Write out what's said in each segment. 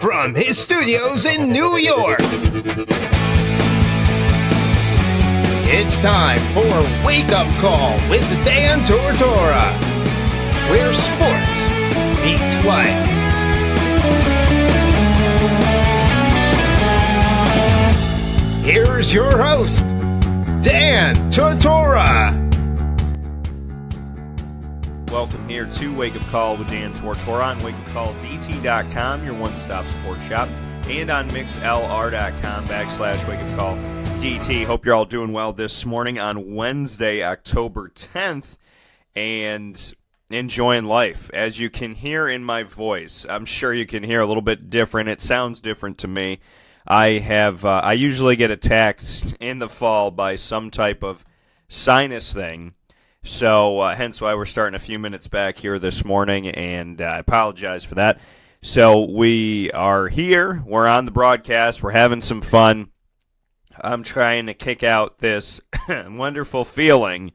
from his studios in New York, it's time for Wake Up Call with Dan Tortora, where sports meets life. Here's your host, Dan Tortora. Welcome here to Wake Up Call with Dan Tortora on wakeupcalldt.com, your one-stop sports shop, and on mixlr.com/wakeupcalldt. Hope you're all doing well this morning on Wednesday, October 10th, and enjoying life. As you can hear in my voice, I'm sure you can hear a little bit different. It sounds different to me. I usually get attacked in the fall by some type of sinus thing. So, hence why we're starting a few minutes back here this morning, and I apologize for that. So, we are here, we're on the broadcast, we're having some fun. I'm trying to kick out this wonderful feeling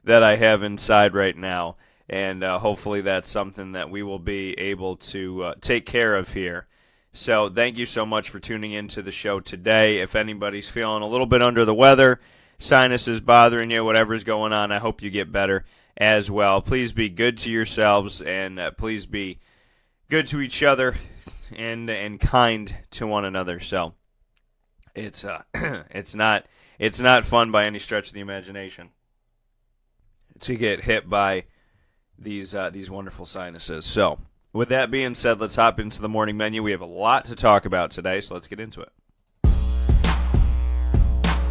that I have inside right now, and hopefully that's something that we will be able to take care of here. So, thank you so much for tuning into the show today. If anybody's feeling a little bit under the weather, sinus is bothering you, whatever's going on, I hope you get better as well. Please be good to yourselves, and please be good to each other and kind to one another. So it's not fun by any stretch of the imagination to get hit by these wonderful sinuses. So with that being said, let's hop into the morning menu. We have a lot to talk about today, so let's get into it.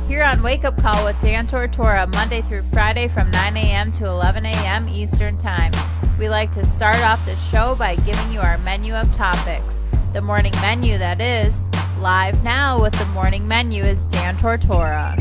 Here on Wake Up Call with Dan Tortora, Monday through Friday from 9 a.m. to 11 a.m. Eastern Time. We like to start off the show by giving you our menu of topics. The morning menu, that is. Live now with the morning menu is Dan Tortora.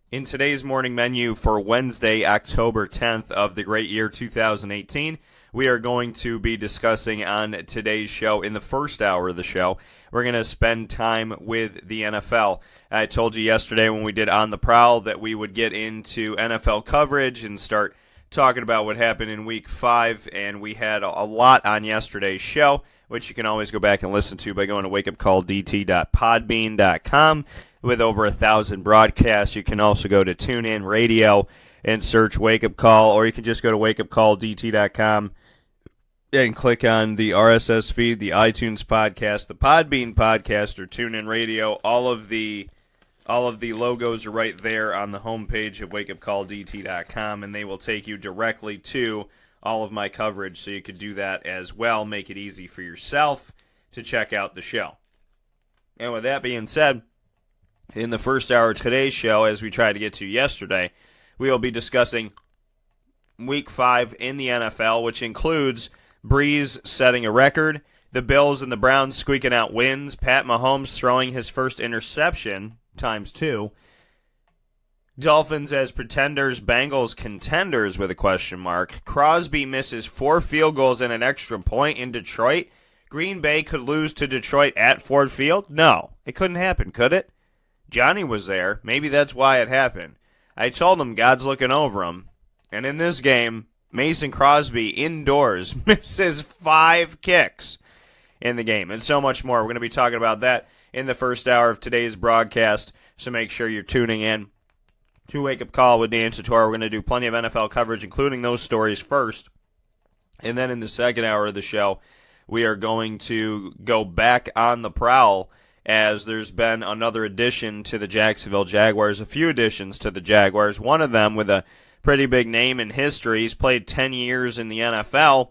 In today's morning menu for Wednesday, October 10th of the great year 2018, we are going to be discussing on today's show, in the first hour of the show, we're going to spend time with the NFL. I told you yesterday when we did On the Prowl that we would get into NFL coverage and start talking about what happened in Week 5, and we had a lot on yesterday's show, which you can always go back and listen to by going to wakeupcalldt.podbean.com. With over 1,000 broadcasts, you can also go to TuneIn Radio and search Wake Up Call, or you can just go to wakeupcalldt.com and click on the RSS feed, the iTunes podcast, the Podbean podcast, or TuneIn Radio. All of the logos are right there on the homepage of wakeupcalldt.com, and they will take you directly to all of my coverage, so you could do that as well. Make it easy for yourself to check out the show. And with that being said, in the first hour of today's show, as we tried to get to yesterday, we will be discussing Week 5 in the NFL, which includes Brees setting a record, the Bills and the Browns squeaking out wins, Pat Mahomes throwing his first interception, ×2, Dolphins as pretenders, Bengals contenders with a question mark, Crosby misses 4 field goals and an extra point in Detroit, Green Bay could lose to Detroit at Ford Field? No, it couldn't happen, could it? Jonny was there. Maybe that's why it happened. I told him God's looking over him. And in this game, Mason Crosby indoors misses 5 kicks in the game. And so much more. We're going to be talking about that in the first hour of today's broadcast. So make sure you're tuning in to Wake Up Call with Dan Tortora. We're going to do plenty of NFL coverage, including those stories first. And then in the second hour of the show, we are going to go back on the prowl, as there's been another addition to the Jacksonville Jaguars, a few additions to the Jaguars, one of them with a pretty big name in history. He's played 10 years in the NFL,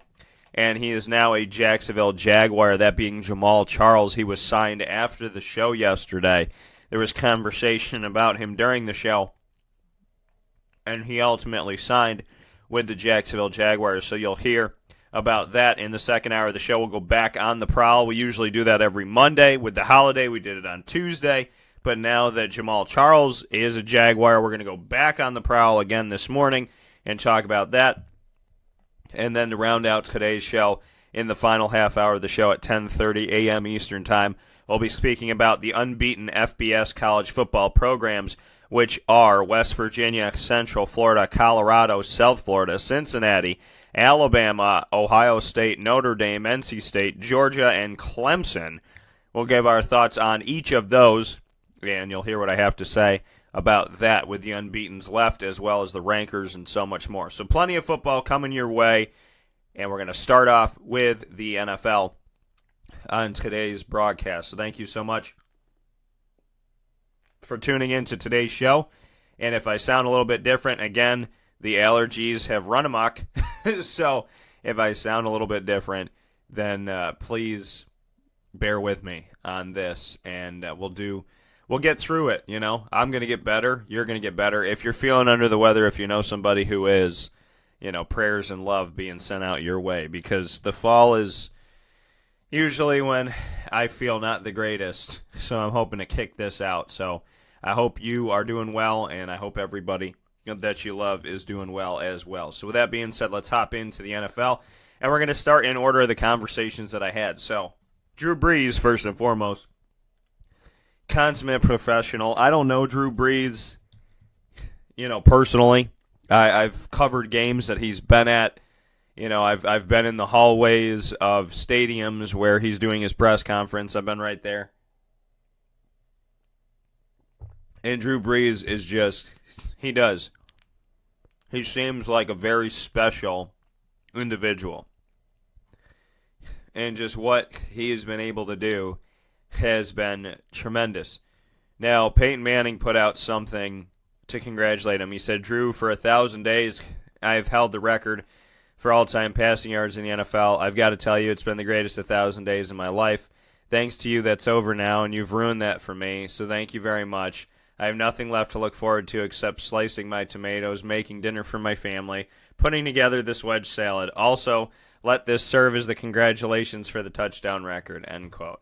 and he is now a Jacksonville Jaguar, that being Jamaal Charles. He was signed after the show yesterday. There was conversation about him during the show, and he ultimately signed with the Jacksonville Jaguars, so you'll hear about that in the second hour of the show. We'll go back on the prowl. We usually do that every Monday. With the holiday, we did it on Tuesday. But now that Jamaal Charles is a Jaguar, we're going to go back on the prowl again this morning and talk about that. And then to round out today's show, in the final half hour of the show at 10:30 a.m. Eastern Time, we'll be speaking about the unbeaten FBS college football programs which are West Virginia, Central Florida, Colorado, South Florida, Cincinnati, Alabama, Ohio State, Notre Dame, NC State, Georgia, and Clemson. We'll give our thoughts on each of those, and you'll hear what I have to say about that with the unbeatens left, as well as the rankers and so much more. So plenty of football coming your way, and we're going to start off with the NFL on today's broadcast. So thank you so much for tuning in to today's show. And if I sound a little bit different, again, the allergies have run amok. So if I sound a little bit different, then please bear with me on this, and we'll get through it. You know, I'm going to get better. You're going to get better. If you're feeling under the weather, if you know somebody who is, you know, prayers and love being sent out your way, because the fall is usually when I feel not the greatest. So I'm hoping to kick this out. So I hope you are doing well, and I hope everybody that you love is doing well as well. So with that being said, let's hop into the NFL, and we're going to start in order of the conversations that I had. So Drew Brees, first and foremost, consummate professional. I don't know Drew Brees, you know, personally. I've covered games that he's been at. You know, I've been in the hallways of stadiums where he's doing his press conference. I've been right there. And Drew Brees is just, he seems like a very special individual. And just what he has been able to do has been tremendous. Now, Peyton Manning put out something to congratulate him. He said, Drew, for 1,000 days, I've held the record for all-time passing yards in the NFL. I've got to tell you, it's been the greatest 1,000 days of my life. Thanks to you, that's over now, and you've ruined that for me, so thank you very much. I have nothing left to look forward to except slicing my tomatoes, making dinner for my family, putting together this wedge salad. Also, let this serve as the congratulations for the touchdown record, end quote.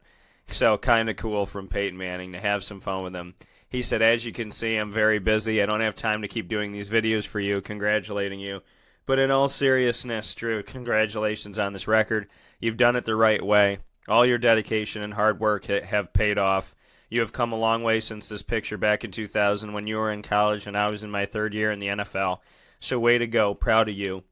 So kind of cool from Peyton Manning to have some fun with him. He said, as you can see, I'm very busy. I don't have time to keep doing these videos for you, congratulating you. But in all seriousness, Drew, congratulations on this record. You've done it the right way. All your dedication and hard work have paid off. You have come a long way since this picture back in 2000 when you were in college and I was in my third year in the NFL. So way to go. Proud of you.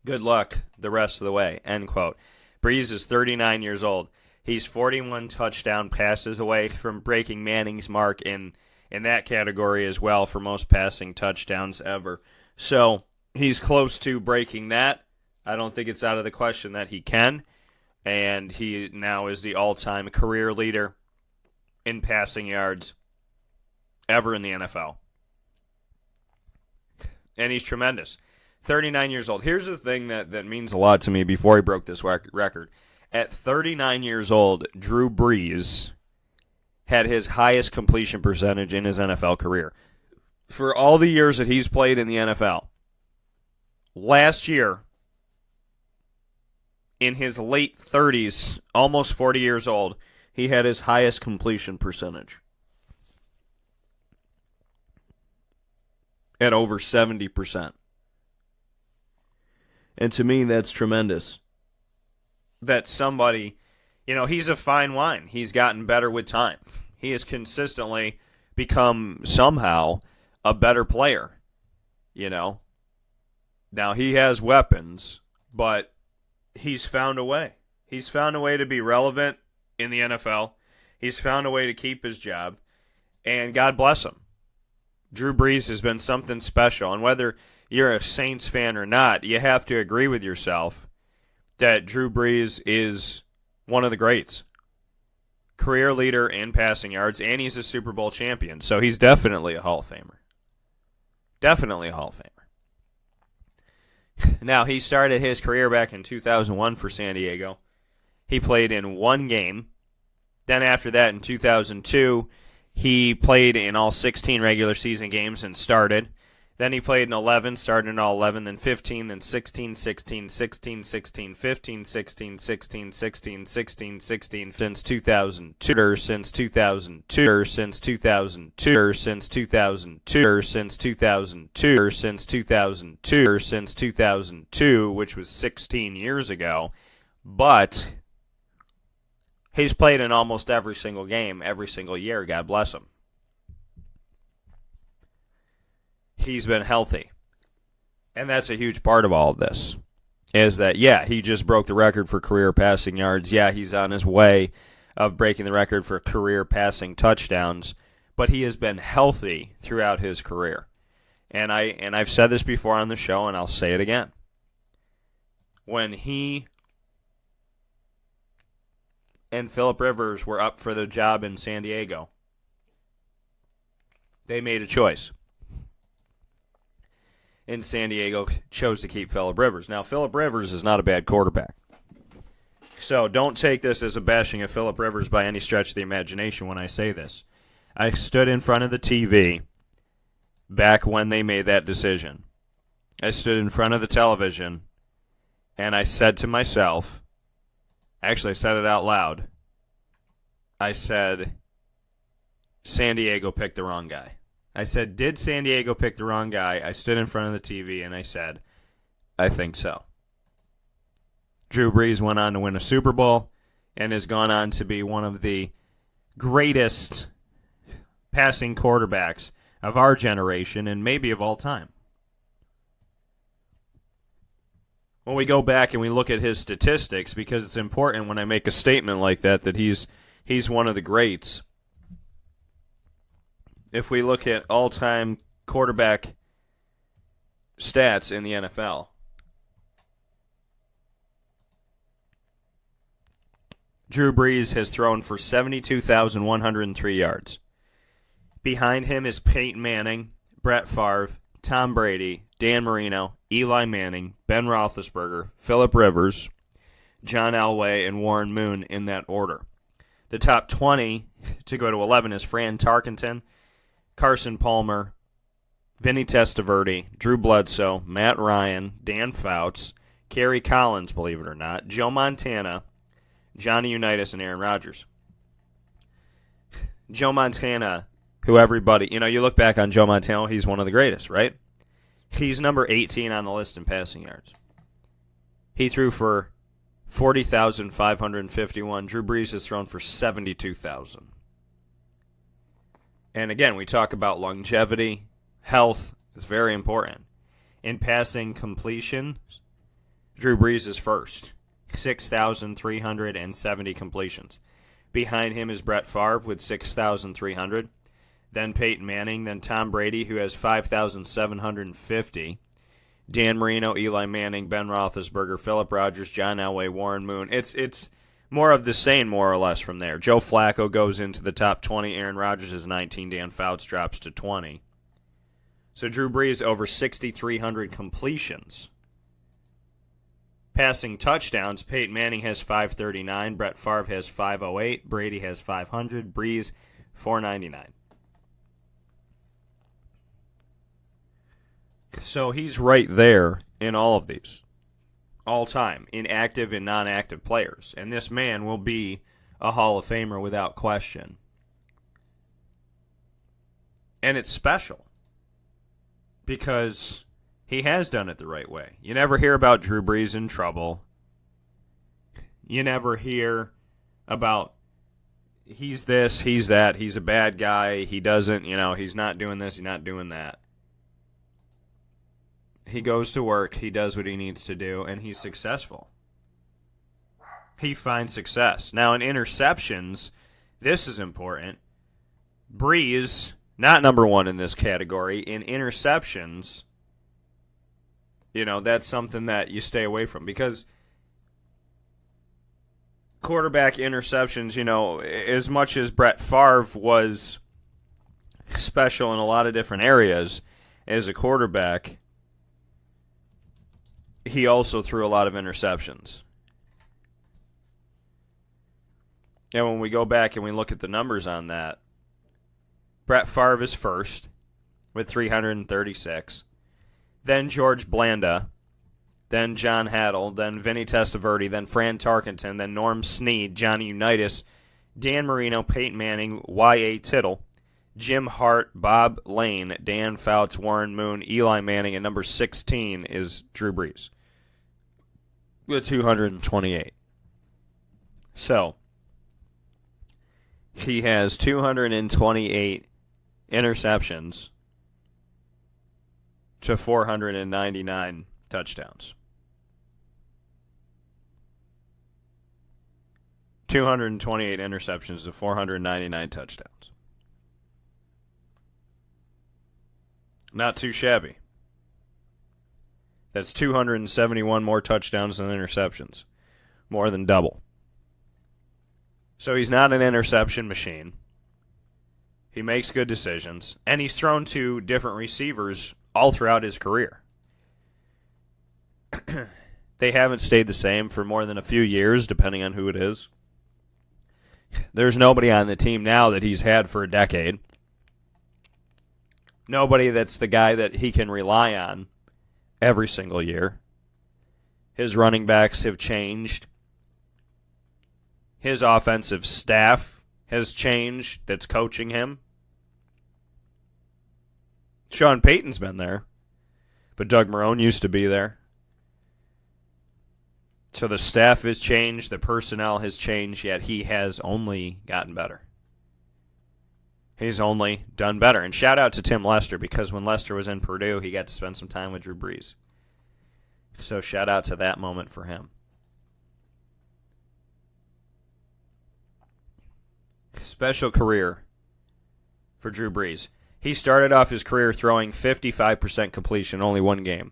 Good luck the rest of the way, end quote. Brees is 39 years old. He's 41 touchdown passes away from breaking Manning's mark in that category as well for most passing touchdowns ever. So he's close to breaking that. I don't think it's out of the question that he can. And he now is the all-time career leader in passing yards ever in the NFL. And he's tremendous. 39 years old. Here's the thing that means a lot to me before he broke this record. At 39 years old, Drew Brees had his highest completion percentage in his NFL career. For all the years that he's played in the NFL, last year, in his late 30s, almost 40 years old, he had his highest completion percentage at over 70%. And to me, that's tremendous. That somebody, you know, he's a fine wine. He's gotten better with time. He has consistently become somehow a better player, you know. Now, he has weapons, but he's found a way. He's found a way to be relevant in the NFL. He's found a way to keep his job, and God bless him. Drew Brees has been something special, and whether you're a Saints fan or not, you have to agree with yourself that Drew Brees is one of the greats. Career leader in passing yards, and he's a Super Bowl champion, so he's definitely a Hall of Famer. Definitely a Hall of Famer. Now, he started his career back in 2001 for San Diego. He played in one game. Then after that, in 2002, he played in all 16 regular season games and started. Then he played in 11, started in all 11, then 15, then 16, 16, 16, 16, 15, 16, 16, 16, 16, 16, since 2002, since 2002, since 2002, since 2002, since 2002, since 2002, since 2002, which was 16 years ago. But he's played in almost every single game, every single year, God bless him. he's been healthy. And that's a huge part of all of this, is that, yeah, he just broke the record for career passing yards. Yeah, he's on his way of breaking the record for career passing touchdowns, but he has been healthy throughout his career. And I've said this before on the show, and I'll say it again. When he and Phillip Rivers were up for the job in San Diego, they made a choice. And San Diego chose to keep Phillip Rivers. Now, Phillip Rivers is not a bad quarterback. So don't take this as a bashing of Phillip Rivers by any stretch of the imagination when I say this. I stood in front of the TV back when they made that decision. I stood in front of the television, and I said to myself, actually I said it out loud, I said, San Diego picked the wrong guy. I said, did San Diego pick the wrong guy? I stood in front of the TV and I said, I think so. Drew Brees went on to win a Super Bowl and has gone on to be one of the greatest passing quarterbacks of our generation and maybe of all time. When we go back and we look at his statistics, because it's important when I make a statement like that he's one of the greats. If we look at all-time quarterback stats in the NFL, Drew Brees has thrown for 72,103 yards. Behind him is Peyton Manning, Brett Favre, Tom Brady, Dan Marino, Eli Manning, Ben Roethlisberger, Phillip Rivers, John Elway, and Warren Moon in that order. The top 20 to go to 11 is Fran Tarkenton, Carson Palmer, Vinny Testaverde, Drew Bledsoe, Matt Ryan, Dan Fouts, Kerry Collins, believe it or not, Joe Montana, Johnny Unitas, and Aaron Rodgers. Joe Montana, who everybody, you look back on Joe Montana, he's one of the greatest, right? He's number 18 on the list in passing yards. He threw for 40,551. Drew Brees has thrown for 72,000. And again, we talk about longevity. Health is very important. In passing completion, Drew Brees is first. 6,370 completions. Behind him is Brett Favre with 6,300. Then Peyton Manning. Then Tom Brady, who has 5,750. Dan Marino, Eli Manning, Ben Roethlisberger, Phillip Rogers, John Elway, Warren Moon. It's more of the same, more or less, from there. Joe Flacco goes into the top 20. Aaron Rodgers is 19. Dan Fouts drops to 20. So Drew Brees over 6,300 completions. Passing touchdowns, Peyton Manning has 539. Brett Favre has 508. Brady has 500. Brees, 499. So he's right there in all of these. All time, in active and non-active players. And this man will be a Hall of Famer without question. And it's special because he has done it the right way. You never hear about Drew Brees in trouble. You never hear about he's this, he's that, he's a bad guy, he doesn't, he's not doing this, he's not doing that. He goes to work, he does what he needs to do, and he's successful. He finds success. Now, in interceptions, this is important. Brees, not number one in this category. In interceptions, that's something that you stay away from because quarterback interceptions, as much as Brett Favre was special in a lot of different areas as a quarterback, he also threw a lot of interceptions. And when we go back and we look at the numbers on that, Brett Favre is first with 336. Then George Blanda. Then John Haddle. Then Vinny Testaverde. Then Fran Tarkenton. Then Norm Snead. Johnny Unitas. Dan Marino. Peyton Manning. Y.A. Tittle. Jim Hart. Bob Lane. Dan Fouts. Warren Moon. Eli Manning. And number 16 is Drew Brees with 228. So, he has 228 interceptions to 499 touchdowns. 228 interceptions to 499 touchdowns. Not too shabby. That's 271 more touchdowns than interceptions. More than double. So he's not an interception machine. He makes good decisions. And he's thrown to different receivers all throughout his career. They haven't stayed the same for more than a few years, depending on who it is. There's nobody on the team now that he's had for a decade. Nobody that's the guy that he can rely on every single year. His running backs have changed. His offensive staff has changed that's coaching him. Sean Payton's been there, but Doug Marrone used to be there. So the staff has changed, the personnel has changed, yet he has only gotten better. He's only done better. And shout out to Tim Lester, because when Lester was in Purdue, he got to spend some time with Drew Brees. So shout out to that moment for him. Special career for Drew Brees. He started off his career throwing 55% completion, only one game.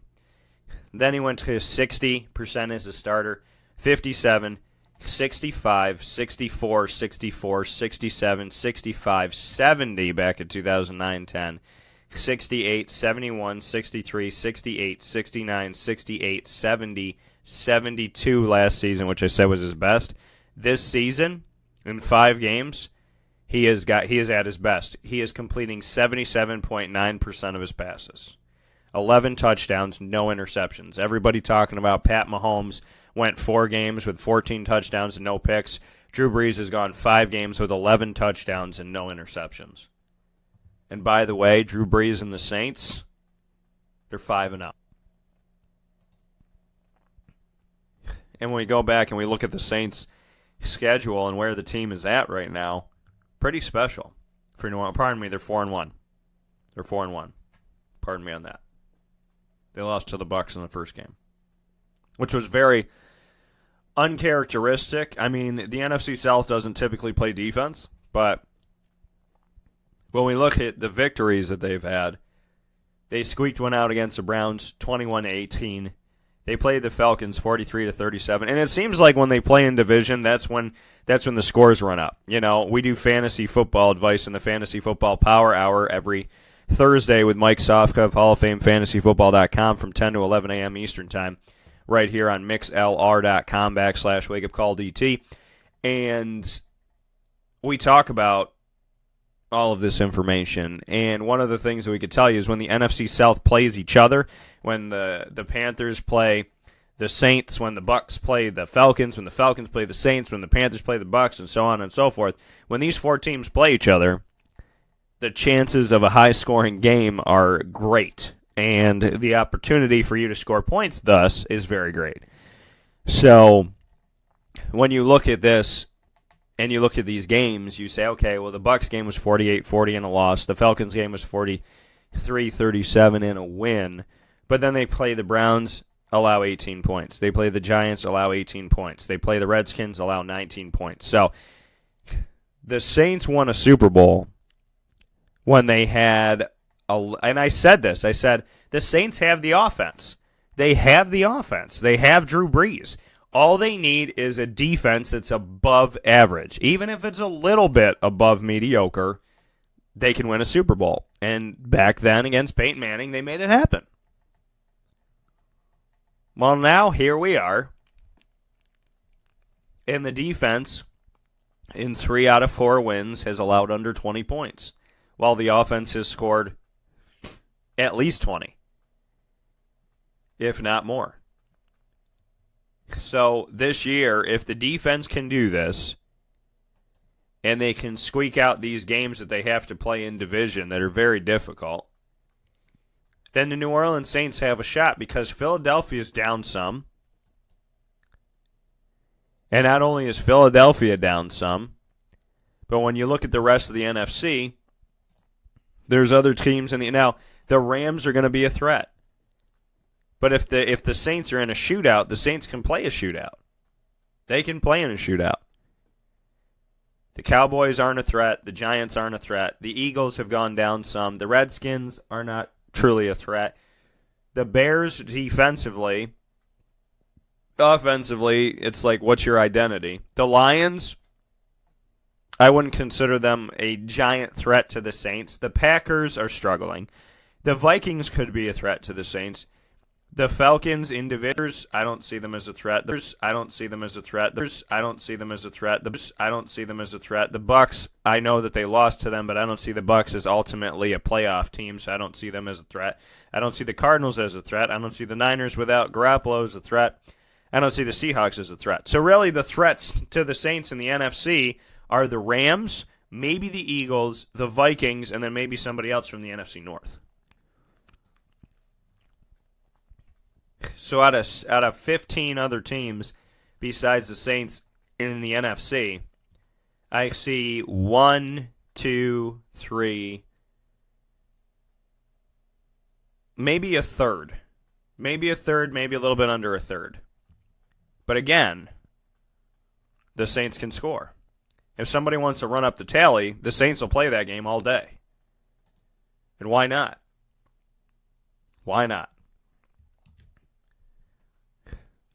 Then he went to 60% as a starter, 57, 65, 64, 64, 67, 65, 70 back in 2009-10, 68, 71, 63, 68, 69, 68, 70, 72 last season, which I said was his best. This season, in 5 games, he is at his best. He is completing 77.9% of his passes. 11 touchdowns, no interceptions. Everybody talking about Pat Mahomes went 4 games with 14 touchdowns and no picks. Drew Brees has gone 5 games with 11 touchdowns and no interceptions. And by the way, Drew Brees and the Saints, they're 5-0. And when we go back and we look at the Saints' schedule and where the team is at right now, pretty special. Pardon me, they're 4-1. They're 4-1. Pardon me on that. They lost to the Bucs in the first game, which was very uncharacteristic. I mean, the NFC South doesn't typically play defense, but when we look at the victories that they've had, they squeaked one out against the Browns 21-18. They played the Falcons 43-37, and it seems like when they play in division, that's when the scores run up. You know, we do fantasy football advice in the Fantasy Football Power Hour every Thursday with Mike Sofka of Hall of Fame FantasyFootball.com from 10 to 11 a.m. Eastern Time, right here on mixlr.com/wakeupcalldt. And we talk about all of this information. And one of the things that we could tell you is when the NFC South plays each other, when the Panthers play the Saints, when the Bucs play the Falcons, when the Falcons play the Saints, when the Panthers play the Bucs, and so on and so forth, when these 4 teams play each other, the chances of a high-scoring game are great, and the opportunity for you to score points, thus, is very great. So when you look at this and you look at these games, you say, okay, well, the Bucs game was 48-40 and a loss. The Falcons game was 43-37 and a win. But then they play the Browns, allow 18 points. They play the Giants, allow 18 points. They play the Redskins, allow 19 points. So the Saints won a Super Bowl when they had, and I said this, I said, the Saints have the offense. They have the offense. They have Drew Brees. All they need is a defense that's above average. Even if it's a little bit above mediocre, they can win a Super Bowl. And back then, against Peyton Manning, they made it happen. Well, now, here we are. And the defense, in 3 out of 4 wins, has allowed under 20 points, while the offense has scored at least 20, if not more. So this year, if the defense can do this, and they can squeak out these games that they have to play in division that are very difficult, then the New Orleans Saints have a shot, because Philadelphia's down some. And not only is Philadelphia down some, but when you look at the rest of the NFC, there's other teams in the... Now, the Rams are going to be a threat. But if the Saints are in a shootout, the Saints can play a shootout. They can play in a shootout. The Cowboys aren't a threat. The Giants aren't a threat. The Eagles have gone down some. The Redskins are not truly a threat. The Bears defensively, offensively, it's like, what's your identity? The Lions, I wouldn't consider them a giant threat to the Saints. The Packers are struggling. The Vikings could be a threat to the Saints. The Falcons individuals, I don't see them as a threat. I don't see them as a threat. I don't see them as a threat. I don't see them as a threat. The Bucks, I know that they lost to them, but I don't see the Bucks as ultimately a playoff team, so I don't see them as a threat. I don't see the Cardinals as a threat. I don't see the Niners without Garoppolo as a threat. I don't see the Seahawks as a threat. So really the threats to the Saints in the NFC are the Rams, maybe the Eagles, the Vikings, and then maybe somebody else from the NFC North. So out of 15 other teams besides the Saints in the NFC, I see 1, 2, 3, maybe a third. Maybe a third, maybe a little bit under a third. But again, the Saints can score. If somebody wants to run up the tally, the Saints will play that game all day. And why not? Why not?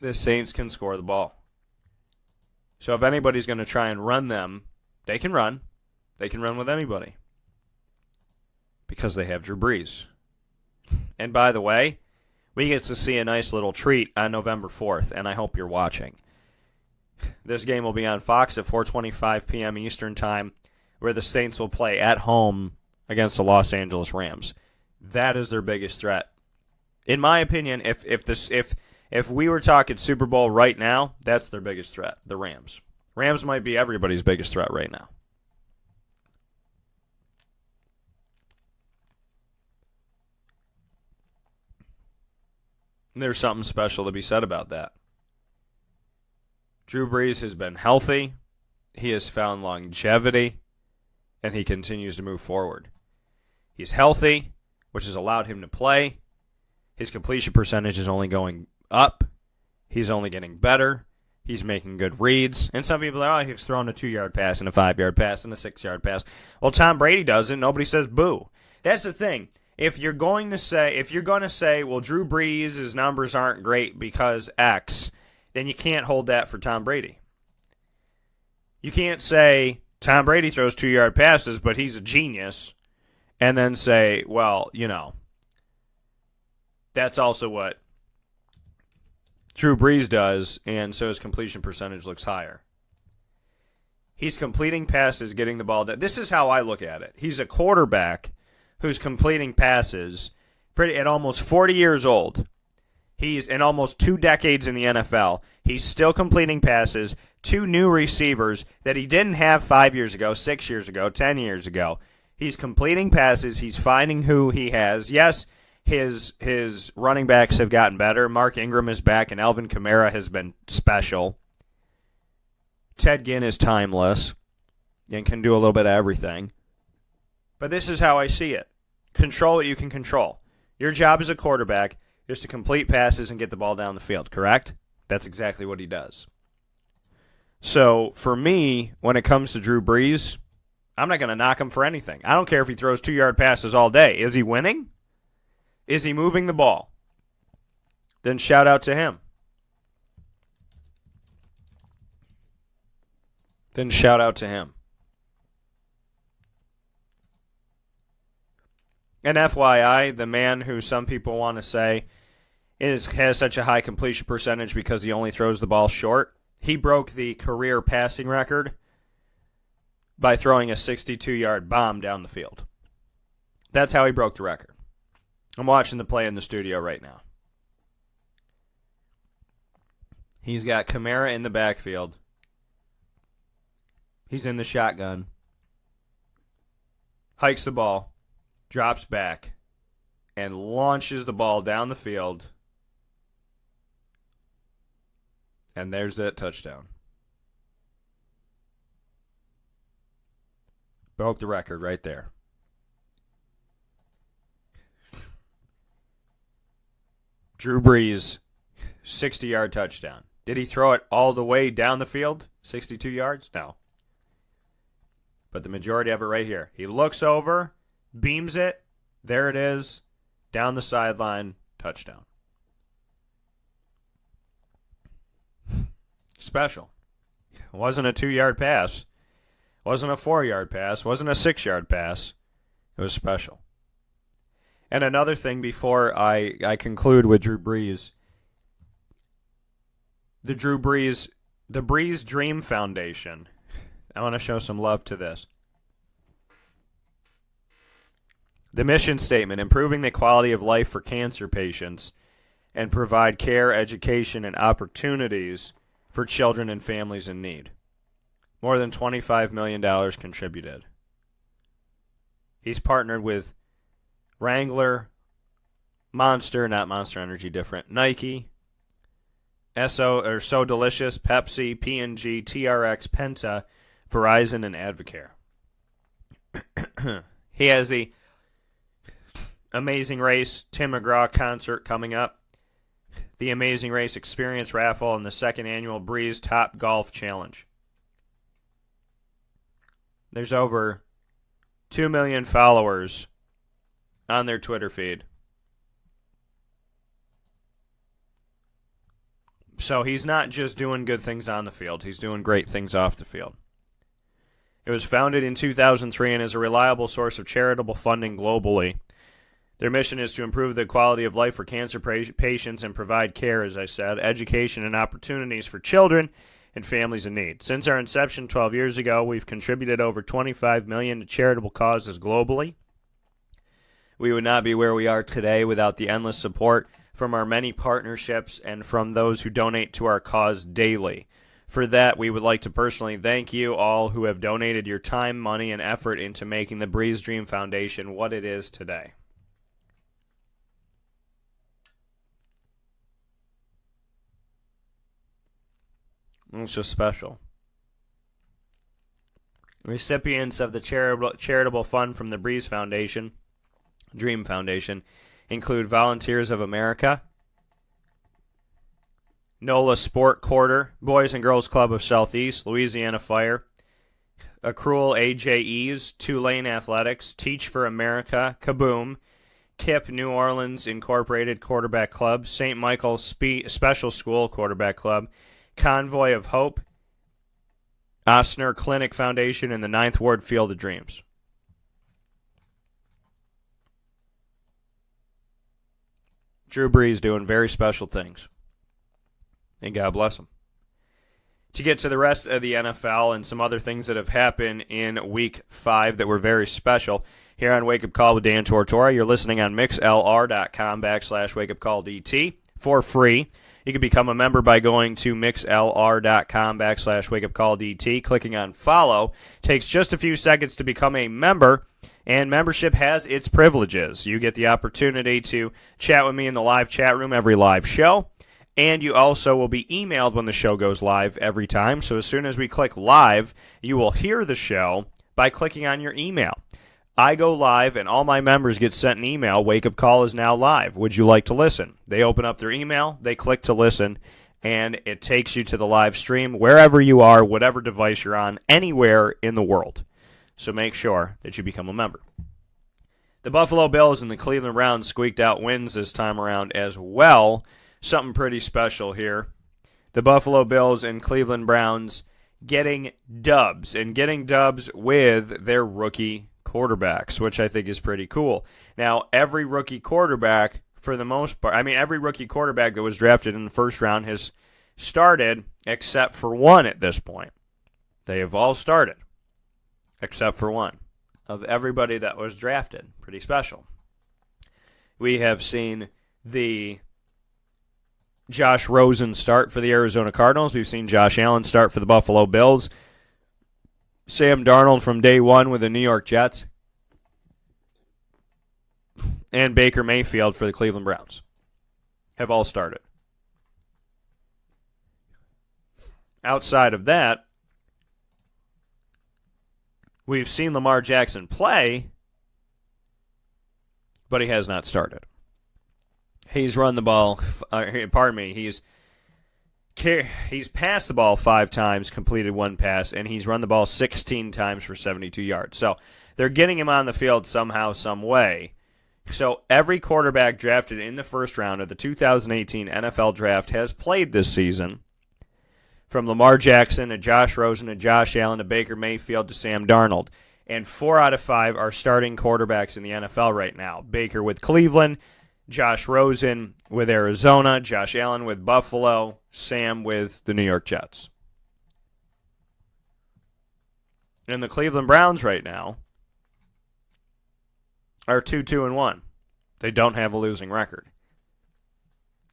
The Saints can score the ball. So if anybody's going to try and run them, they can run. They can run with anybody. Because they have Drew Brees. And by the way, we get to see a nice little treat on November 4th, and I hope you're watching. This game will be on Fox at 4:25 p.m. Eastern Time, where the Saints will play at home against the Los Angeles Rams. That is their biggest threat. In my opinion, if we were talking Super Bowl right now, that's their biggest threat, the Rams. Rams might be everybody's biggest threat right now. There's something special to be said about that. Drew Brees has been healthy. He has found longevity, and he continues to move forward. He's healthy, which has allowed him to play. His completion percentage is only going up. He's only getting better. He's making good reads. And some people are, he's throwing a 2-yard pass and a 5-yard pass and a 6-yard pass. Well, Tom Brady does it. Nobody says boo. That's the thing. If you're going to say, well, Drew Brees' numbers aren't great because X, then you can't hold that for Tom Brady. You can't say Tom Brady throws 2-yard passes, but he's a genius, and then say, well, that's also what Drew Brees does, and so his completion percentage looks higher. He's completing passes, getting the ball down. This is how I look at it. He's a quarterback who's completing passes at almost 40 years old. He's in almost 2 decades in the NFL. He's still completing passes to new receivers that he didn't have 5 years ago, 6 years ago, 10 years ago. He's completing passes. He's finding who he has. Yes, his running backs have gotten better. Mark Ingram is back, and Alvin Kamara has been special. Ted Ginn is timeless and can do a little bit of everything. But this is how I see it. Control what you can control. Your job as a quarterback is to complete passes and get the ball down the field, correct? That's exactly what he does. So, for me, when it comes to Drew Brees, I'm not going to knock him for anything. I don't care if he throws 2-yard passes all day. Is he winning? Is he moving the ball? Then shout out to him. And FYI, the man who some people want to say has such a high completion percentage because he only throws the ball short, he broke the career passing record by throwing a 62-yard bomb down the field. That's how he broke the record. I'm watching the play in the studio right now. He's got Kamara in the backfield. He's in the shotgun. Hikes the ball. Drops back. And launches the ball down the field. And there's that touchdown. Broke the record right there. Drew Brees, 60-yard touchdown. Did he throw it all the way down the field? 62 yards? No. But the majority of it right here. He looks over, beams it. There it is. Down the sideline. Touchdown. Special. It wasn't a 2-yard pass. Wasn't a 4-yard pass. Wasn't a 6-yard pass. It was special. And another thing before I conclude with Drew Brees. The Brees Dream Foundation. I want to show some love to this. The mission statement, improving the quality of life for cancer patients and provide care, education, and opportunities for children and families in need. More than $25 million contributed. He's partnered with Wrangler, Monster, not Monster Energy, different, Nike, So Delicious, Pepsi, P&G, TRX, Penta, Verizon, and Advocare. He has the Amazing Race Tim McGraw concert coming up, the Amazing Race Experience Raffle, and the second annual Breeze Top Golf Challenge. There's over 2 million followers on their Twitter feed. So he's not just doing good things on the field, he's doing great things off the field. It was founded in 2003 and is a reliable source of charitable funding globally. Their mission is to improve the quality of life for cancer patients and provide care, as I said, education, and opportunities for children and families in need. Since our inception 12 years ago, we've contributed over $25 million to charitable causes globally. We would not be where we are today without the endless support from our many partnerships and from those who donate to our cause daily. For that, we would like to personally thank you all who have donated your time, money, and effort into making the Breeze Dream Foundation what it is today. It's just special. Recipients of the charitable fund from the Breeze Foundation, Dream Foundation, include Volunteers of America, NOLA Sport Quarter, Boys and Girls Club of Southeast, Louisiana Fire, Accrual AJEs, Tulane Athletics, Teach for America, Kaboom, KIP New Orleans Incorporated Quarterback Club, St. Michael Special School Quarterback Club, Convoy of Hope, Osner Clinic Foundation, and the 9th Ward Field of Dreams. Drew Brees doing very special things. And God bless him. To get to the rest of the NFL and some other things that have happened in Week 5 that were very special, here on Wake Up Call with Dan Tortora, you're listening on mixlr.com/wakeupcalldt for free. You can become a member by going to mixlr.com/wakeupcalldt, clicking on follow. Takes just a few seconds to become a member, and membership has its privileges. You get the opportunity to chat with me in the live chat room every live show, and you also will be emailed when the show goes live every time. So as soon as we click live, you will hear the show by clicking on your email. I go live, and all my members get sent an email. Wake Up Call is now live. Would you like to listen? They open up their email, they click to listen, and it takes you to the live stream wherever you are, whatever device you're on, anywhere in the world. So make sure that you become a member. The Buffalo Bills and the Cleveland Browns squeaked out wins this time around as well. Something pretty special here. The Buffalo Bills and Cleveland Browns getting dubs, and getting dubs with their rookie quarterbacks, which I think is pretty cool. Now, every rookie quarterback, for the most part, every rookie quarterback that was drafted in the first round has started, except for one at this point. They have all started, except for one, of everybody that was drafted. Pretty special. We have seen the Josh Rosen start for the Arizona Cardinals. We've seen Josh Allen start for the Buffalo Bills. Sam Darnold from day one with the New York Jets. And Baker Mayfield for the Cleveland Browns have all started. Outside of that, we've seen Lamar Jackson play, but he has not started. He's run the ball. He's passed the ball 5 times, completed 1 pass, and he's run the ball 16 times for 72 yards. So they're getting him on the field somehow, some way. So every quarterback drafted in the first round of the 2018 NFL Draft has played this season, from Lamar Jackson to Josh Rosen to Josh Allen to Baker Mayfield to Sam Darnold. And 4 out of 5 are starting quarterbacks in the NFL right now. Baker with Cleveland, Josh Rosen with Arizona, Josh Allen with Buffalo, Sam with the New York Jets. And the Cleveland Browns right now are 2-2-1. They don't have a losing record.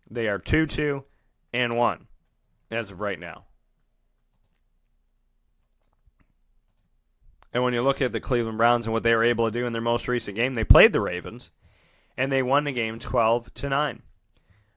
They are 2-2-1 as of right now. And when you look at the Cleveland Browns and what they were able to do in their most recent game, they played the Ravens, and they won the game 12-9.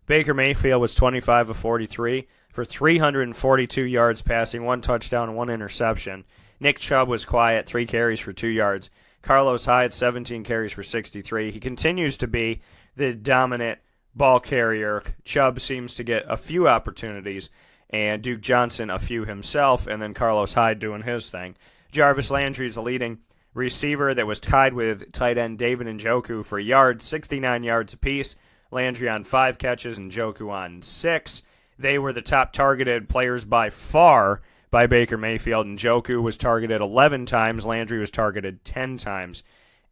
Baker Mayfield was 25 of 43 for 342 yards passing, 1 touchdown and 1 interception. Nick Chubb was quiet, 3 carries for 2 yards. Carlos Hyde, 17 carries for 63. He continues to be the dominant ball carrier. Chubb seems to get a few opportunities, and Duke Johnson a few himself, and then Carlos Hyde doing his thing. Jarvis Landry is the leading receiver that was tied with tight end David Njoku for yards, 69 yards apiece. Landry on 5 catches and Njoku on 6. They were the top targeted players by far by Baker Mayfield. Njoku was targeted 11 times. Landry was targeted 10 times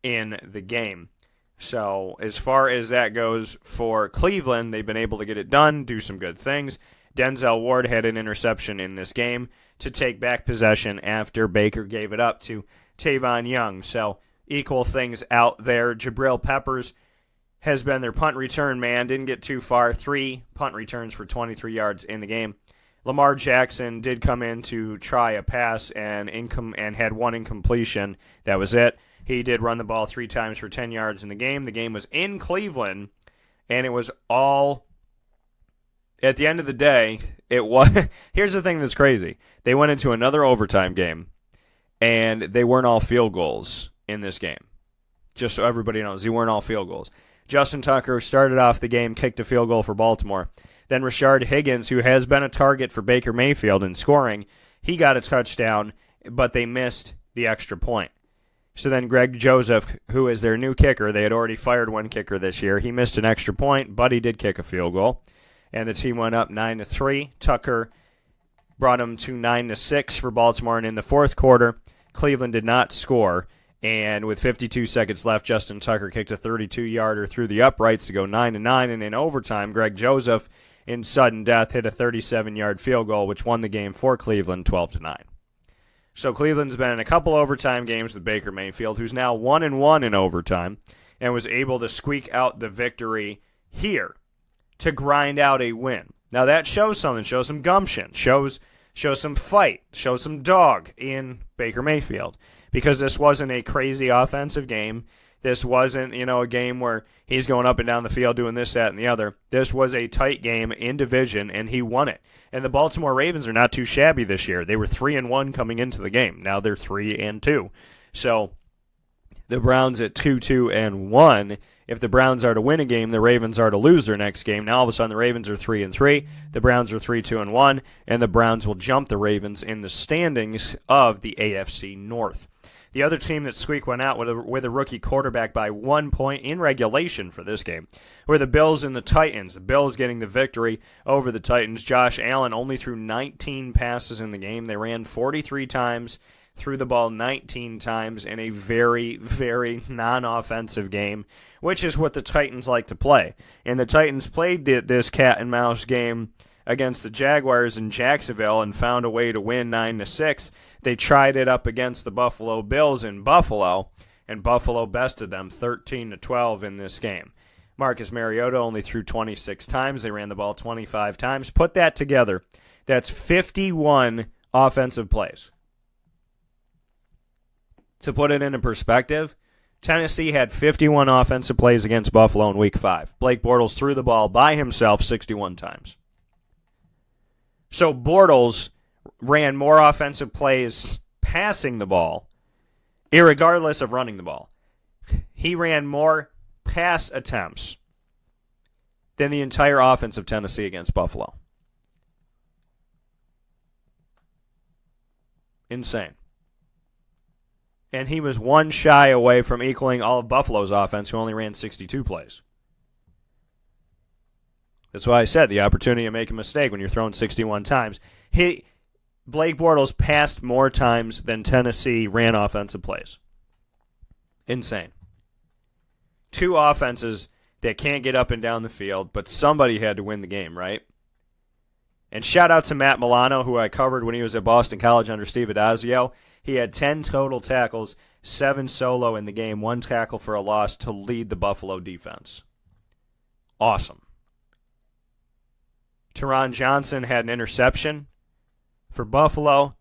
in the game. So as far as that goes for Cleveland, they've been able to get it done, do some good things. Denzel Ward had an interception in this game to take back possession after Baker gave it up to Tavon Young. So equal things out there. Jabril Peppers has been their punt return man. Didn't get too far. 3 punt returns for 23 yards in the game. Lamar Jackson did come in to try a pass and had 1 incompletion. That was it. He did run the ball 3 times for 10 yards in the game. The game was in Cleveland, and it was all, at the end of the day, it was. Here's the thing that's crazy. They went into another overtime game, and they weren't all field goals in this game. Just so everybody knows, they weren't all field goals. Justin Tucker started off the game, kicked a field goal for Baltimore. Then Rashard Higgins, who has been a target for Baker Mayfield in scoring, he got a touchdown, but they missed the extra point. So then Greg Joseph, who is their new kicker, they had already fired 1 kicker this year, he missed an extra point, but he did kick a field goal. And the team went up 9-3. Tucker brought them to 9-6 for Baltimore, and in the fourth quarter, Cleveland did not score. And with 52 seconds left, Justin Tucker kicked a 32-yarder through the uprights to go 9-9. And in overtime, Greg Joseph, in sudden death, hit a 37-yard field goal, which won the game for Cleveland 12-9. So Cleveland's been in a couple overtime games with Baker Mayfield, who's now 1-1 in overtime, and was able to squeak out the victory here to grind out a win. Now that shows something, shows some gumption, shows some fight, shows some dog in Baker Mayfield. Because this wasn't a crazy offensive game. This wasn't, a game where he's going up and down the field doing this, that, and the other. This was a tight game in division, and he won it. And the Baltimore Ravens are not too shabby this year. They were 3-1 coming into the game. Now they're 3-2. So the Browns at 2-2-1. If the Browns are to win a game, the Ravens are to lose their next game. Now all of a sudden the Ravens are 3-3. The Browns are 3-2-1, and the Browns will jump the Ravens in the standings of the AFC North. The other team that squeaked one out with a rookie quarterback by 1 point in regulation for this game were the Bills and the Titans. The Bills getting the victory over the Titans. Josh Allen only threw 19 passes in the game. They ran 43 times, threw the ball 19 times in a very, very non-offensive game, which is what the Titans like to play. And the Titans played this cat-and-mouse game against the Jaguars in Jacksonville and found a way to win 9-6. They tried it up against the Buffalo Bills in Buffalo, and Buffalo bested them 13-12 in this game. Marcus Mariota only threw 26 times. They ran the ball 25 times. Put that together. That's 51 offensive plays. To put it into perspective, Tennessee had 51 offensive plays against Buffalo in Week 5. Blake Bortles threw the ball by himself 61 times. So Bortles ran more offensive plays passing the ball, irregardless of running the ball. He ran more pass attempts than the entire offense of Tennessee against Buffalo. Insane. And he was one shy away from equaling all of Buffalo's offense, who only ran 62 plays. That's why I said the opportunity to make a mistake when you're throwing 61 times. Blake Bortles passed more times than Tennessee ran offensive plays. Insane. Two offenses that can't get up and down the field, but somebody had to win the game, right? And shout out to Matt Milano, who I covered when he was at Boston College under Steve Addazio. He had 10 total tackles, 7 solo in the game, 1 tackle for a loss to lead the Buffalo defense. Awesome. Teron Johnson had an interception for Buffalo.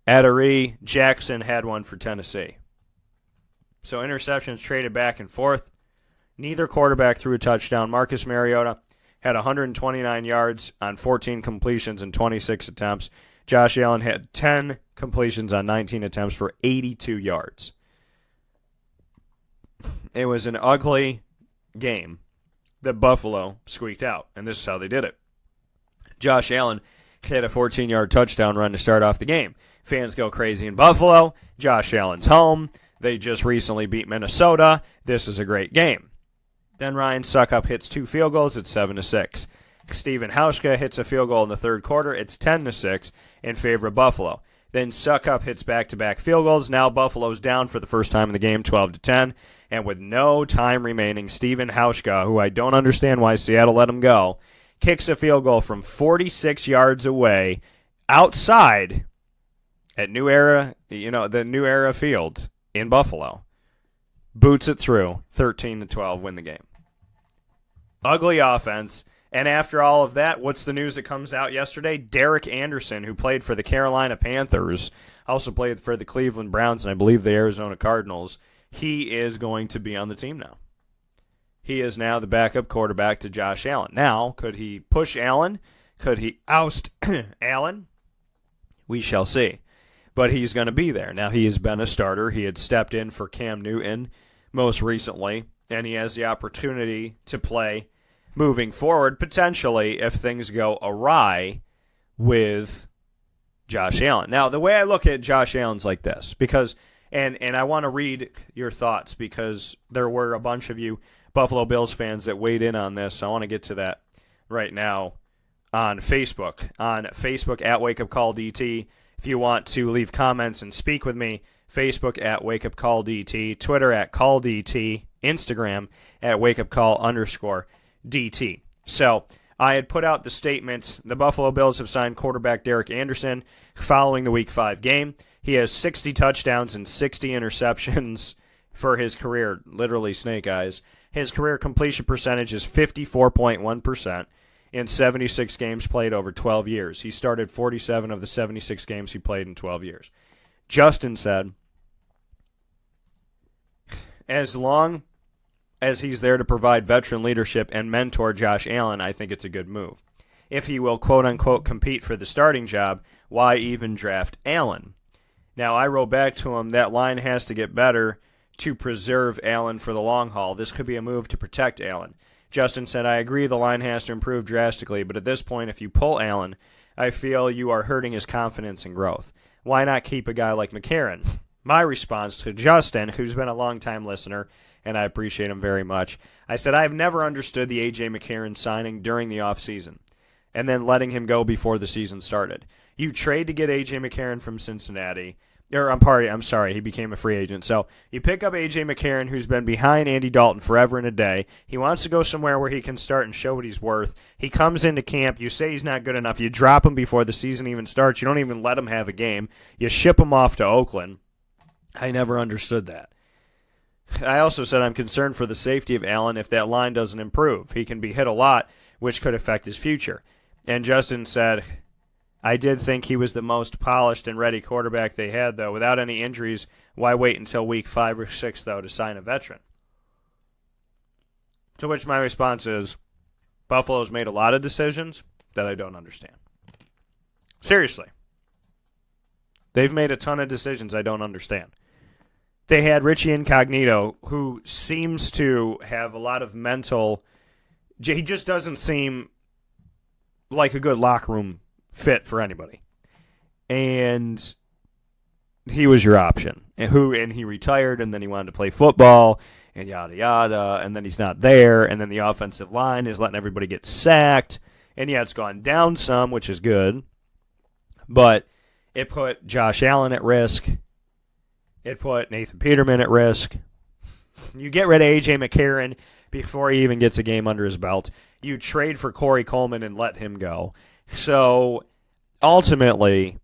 Adderee Jackson had one for Tennessee. So interceptions traded back and forth. Neither quarterback threw a touchdown. Marcus Mariota had 129 yards on 14 completions and 26 attempts. Josh Allen had 10 completions on 19 attempts for 82 yards. It was an ugly game that Buffalo squeaked out, and this is how they did it. Josh Allen hit a 14-yard touchdown run to start off the game. Fans go crazy in Buffalo. Josh Allen's home. They just recently beat Minnesota. This is a great game. Then Ryan Suckup hits 2 field goals. It's 7-6. Steven Hauschka hits a field goal in the third quarter. It's 10-6 in favor of Buffalo. Then Suckup hits back-to-back field goals. Now Buffalo's down for the first time in the game, 12-10. And with no time remaining, Steven Hauschka, who I don't understand why Seattle let him go, kicks a field goal from 46 yards away outside at New Era, the New Era Field in Buffalo. Boots it through, 13-12, win the game. Ugly offense. And after all of that, what's the news that comes out yesterday? Derek Anderson, who played for the Carolina Panthers, also played for the Cleveland Browns and I believe the Arizona Cardinals, he is going to be on the team now. He is now the backup quarterback to Josh Allen. Now, could he push Allen? Could he oust Allen? We shall see. But he's going to be there. Now, he has been a starter. He had stepped in for Cam Newton most recently, and he has the opportunity to play moving forward, potentially, if things go awry with Josh Allen. Now, the way I look at Josh Allen's like this, because, and I want to read your thoughts, because there were a bunch of you Buffalo Bills fans that weighed in on this, so I want to get to that right now on Facebook. On Facebook at Wake Up Call DT. If you want to leave comments and speak with me, Facebook at Wake Up Call DT, Twitter at Call DT, Instagram at Wake Up Call _DT. So I had put out the statement, the Buffalo Bills have signed quarterback Derek Anderson following the Week 5 game. He has 60 touchdowns and 60 interceptions for his career, literally snake eyes. His career completion percentage is 54.1% in 76 games played over 12 years. He started 47 of the 76 games he played in 12 years. Justin said, as long as he's there to provide veteran leadership and mentor Josh Allen, I think it's a good move. If he will quote-unquote compete for the starting job, why even draft Allen? Now, I wrote back to him, that line has to get better to preserve Allen for the long haul. This could be a move to protect Allen. Justin said, I agree the line has to improve drastically, but at this point, if you pull Allen, I feel you are hurting his confidence and growth. Why not keep a guy like McCarron? My response to Justin, who's been a long-time listener, and I appreciate him very much, I said, I've never understood the A.J. McCarron signing during the offseason and then letting him go before the season started. You trade to get A.J. McCarron from Cincinnati. He became a free agent. So you pick up A.J. McCarron, who's been behind Andy Dalton forever and a day. He wants to go somewhere where he can start and show what he's worth. He comes into camp. You say he's not good enough. You drop him before the season even starts. You don't even let him have a game. You ship him off to Oakland. I never understood that. I also said I'm concerned for the safety of Allen if that line doesn't improve. He can be hit a lot, which could affect his future. And Justin said, I did think he was the most polished and ready quarterback they had, though. Without any injuries, why wait until week 5 or 6, though, to sign a veteran? To which my response is, Buffalo's made a lot of decisions that I don't understand. Seriously. They've made a ton of decisions I don't understand. They had Richie Incognito, who seems to have a lot of mental he just doesn't seem like a good locker room fit for anybody. And he was your option. And he retired, and then he wanted to play football, and yada, yada, and then he's not there, and then the offensive line is letting everybody get sacked. And yeah, it's gone down some, which is good, but it put Josh Allen at risk. It put Nathan Peterman at risk. You get rid of A.J. McCarron before he even gets a game under his belt. You trade for Corey Coleman and let him go. So, ultimately,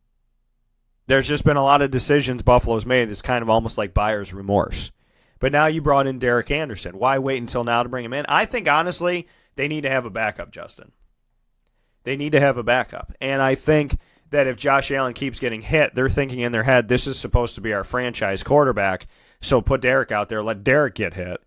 there's just been a lot of decisions Buffalo's made. It's kind of almost like buyer's remorse. But now you brought in Derek Anderson. Why wait until now to bring him in? I think, honestly, they need to have a backup, Justin. They need to have a backup. And I think that if Josh Allen keeps getting hit, they're thinking in their head, this is supposed to be our franchise quarterback, so put Derek out there, let Derek get hit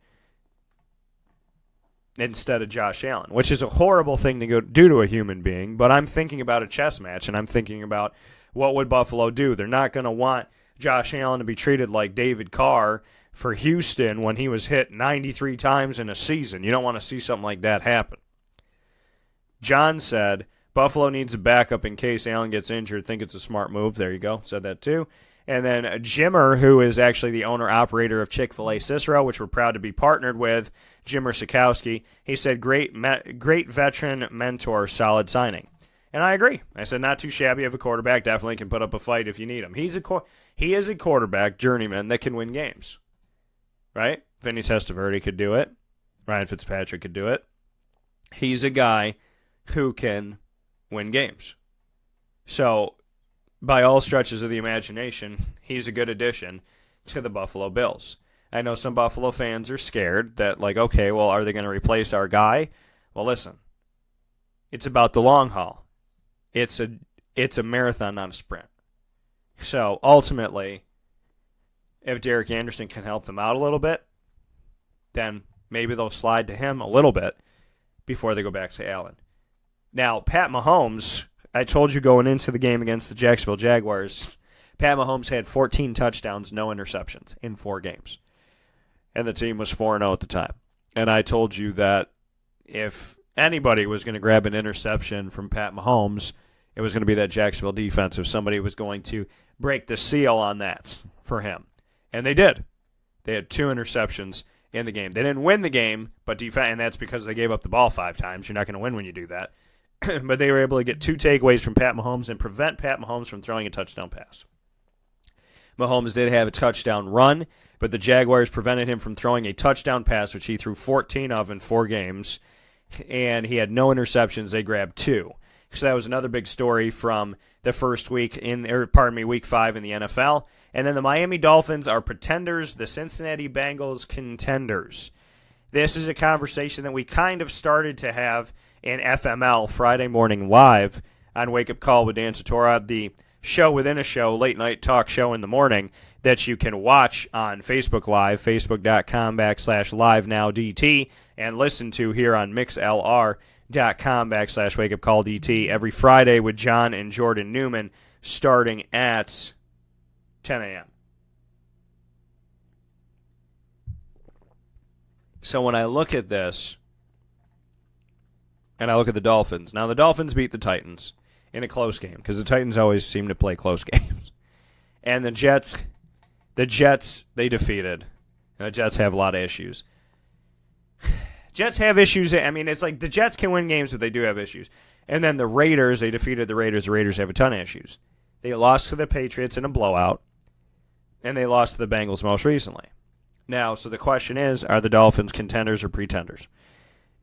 instead of Josh Allen, which is a horrible thing to go do to a human being, but I'm thinking about a chess match, and I'm thinking about what would Buffalo do. They're not going to want Josh Allen to be treated like David Carr for Houston when he was hit 93 times in a season. You don't want to see something like that happen. John said, Buffalo needs a backup in case Allen gets injured. Think it's a smart move. There you go. Said that too. And then Jimmer, who is actually the owner-operator of Chick-fil-A Cicero, which we're proud to be partnered with, Jimmer Sikowski, he said, great veteran mentor, solid signing. And I agree. I said, not too shabby of a quarterback. Definitely can put up a fight if you need him. He is a quarterback, journeyman, that can win games. Right? Vinny Testaverde could do it. Ryan Fitzpatrick could do it. He's a guy who can win games. So, by all stretches of the imagination, he's a good addition to the Buffalo Bills. I know some Buffalo fans are scared that, like, okay, well, are they going to replace our guy? Well, listen, it's about the long haul. It's a marathon, not a sprint. So, ultimately, if Derek Anderson can help them out a little bit, then maybe they'll slide to him a little bit before they go back to Allen. Now, Pat Mahomes, I told you going into the game against the Jacksonville Jaguars, Pat Mahomes had 14 touchdowns, no interceptions in 4 games. And the team was 4-0 at the time. And I told you that if anybody was going to grab an interception from Pat Mahomes, it was going to be that Jacksonville defense, if somebody was going to break the seal on that for him. And they did. They had 2 interceptions in the game. They didn't win the game, and that's because they gave up the ball 5 times. You're not going to win when you do that. But they were able to get 2 takeaways from Pat Mahomes and prevent Pat Mahomes from throwing a touchdown pass. Mahomes did have a touchdown run, but the Jaguars prevented him from throwing a touchdown pass, which he threw 14 of in 4 games, and he had no interceptions. They grabbed 2. So that was another big story from the first week week 5 in the NFL. And then the Miami Dolphins are pretenders, the Cincinnati Bengals contenders. This is a conversation that we kind of started to have in FML Friday Morning Live on Wake Up Call with Dan Tortora, the show within a show, late night talk show in the morning that you can watch on Facebook Live, facebook.com/livenowdt, and listen to here on mixlr.com/wakeupcalldt every Friday with John and Jordan Newman starting at 10 a.m. So when I look at this, and I look at the Dolphins, now the Dolphins beat the Titans in a close game, because the Titans always seem to play close games. And the Jets, they defeated. And the Jets have a lot of issues. Jets have issues. I mean, it's like the Jets can win games, but they do have issues. And then the Raiders, they defeated the Raiders. The Raiders have a ton of issues. They lost to the Patriots in a blowout, and they lost to the Bengals most recently. Now, so the question is, are the Dolphins contenders or pretenders?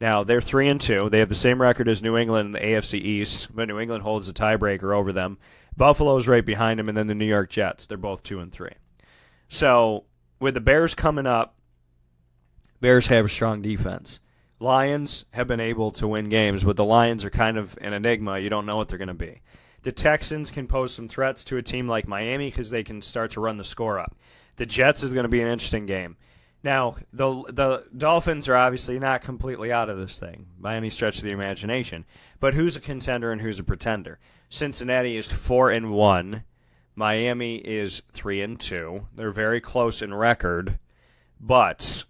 Now, they're 3-2. They have the same record as New England in the AFC East, but New England holds the tiebreaker over them. Buffalo's right behind them, and then the New York Jets. They're both 2-3. So, with the Bears coming up, Bears have a strong defense. Lions have been able to win games, but the Lions are kind of an enigma. You don't know what they're going to be. The Texans can pose some threats to a team like Miami because they can start to run the score up. The Jets is going to be an interesting game. Now, the Dolphins are obviously not completely out of this thing by any stretch of the imagination. But who's a contender and who's a pretender? Cincinnati is 4-1. Miami is 3-2. They're very close in record. But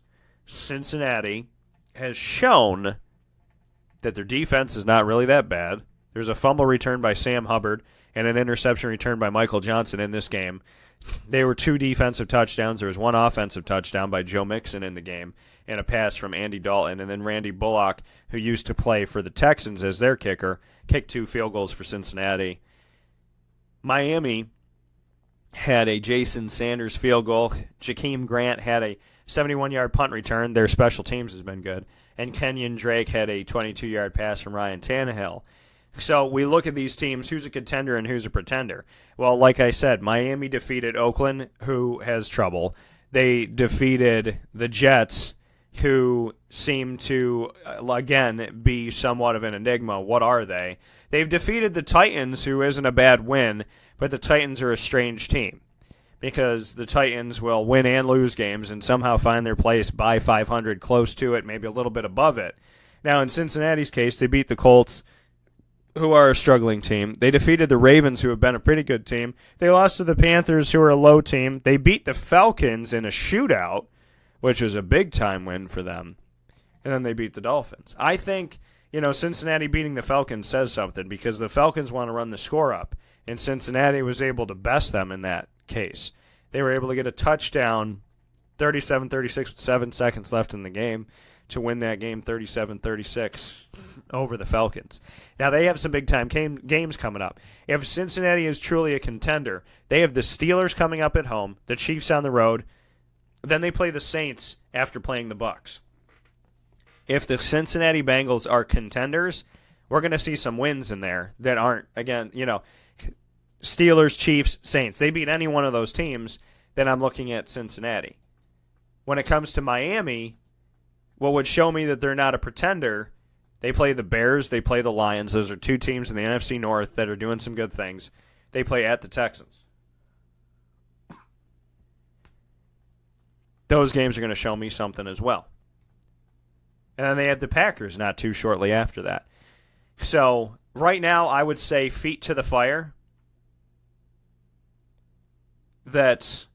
Cincinnati has shown that their defense is not really that bad. There's a fumble return by Sam Hubbard and an interception return by Michael Johnson in this game. There were 2 defensive touchdowns. There was 1 offensive touchdown by Joe Mixon in the game and a pass from Andy Dalton. And then Randy Bullock, who used to play for the Texans as their kicker, kicked 2 field goals for Cincinnati. Miami had a Jason Sanders field goal. Jakeem Grant had a 71-yard punt return. Their special teams has been good. And Kenyon Drake had a 22-yard pass from Ryan Tannehill. So we look at these teams, who's a contender and who's a pretender. Well, like I said, Miami defeated Oakland, who has trouble. They defeated the Jets, who seem to, again, be somewhat of an enigma. What are they? They've defeated the Titans, who isn't a bad win, but the Titans are a strange team because the Titans will win and lose games and somehow find their place by 500, close to it, maybe a little bit above it. Now, in Cincinnati's case, they beat the Colts, who are a struggling team. They defeated the Ravens, who have been a pretty good team. They lost to the Panthers, who are a low team. They beat the Falcons in a shootout, which was a big-time win for them. And then they beat the Dolphins. I think, Cincinnati beating the Falcons says something because the Falcons want to run the score up, and Cincinnati was able to best them in that case. They were able to get a touchdown, 37-36 with 7 seconds left in the game, to win that game 37-36 over the Falcons. Now, they have some big-time games coming up. If Cincinnati is truly a contender, they have the Steelers coming up at home, the Chiefs on the road, then they play the Saints after playing the Bucs. If the Cincinnati Bengals are contenders, we're going to see some wins in there that aren't, again, Steelers, Chiefs, Saints. They beat any one of those teams, then I'm looking at Cincinnati. When it comes to Miami, what would show me that they're not a pretender, they play the Bears, they play the Lions. Those are 2 teams in the NFC North that are doing some good things. They play at the Texans. Those games are going to show me something as well. And then they have the Packers not too shortly after that. So right now I would say feet to the fire that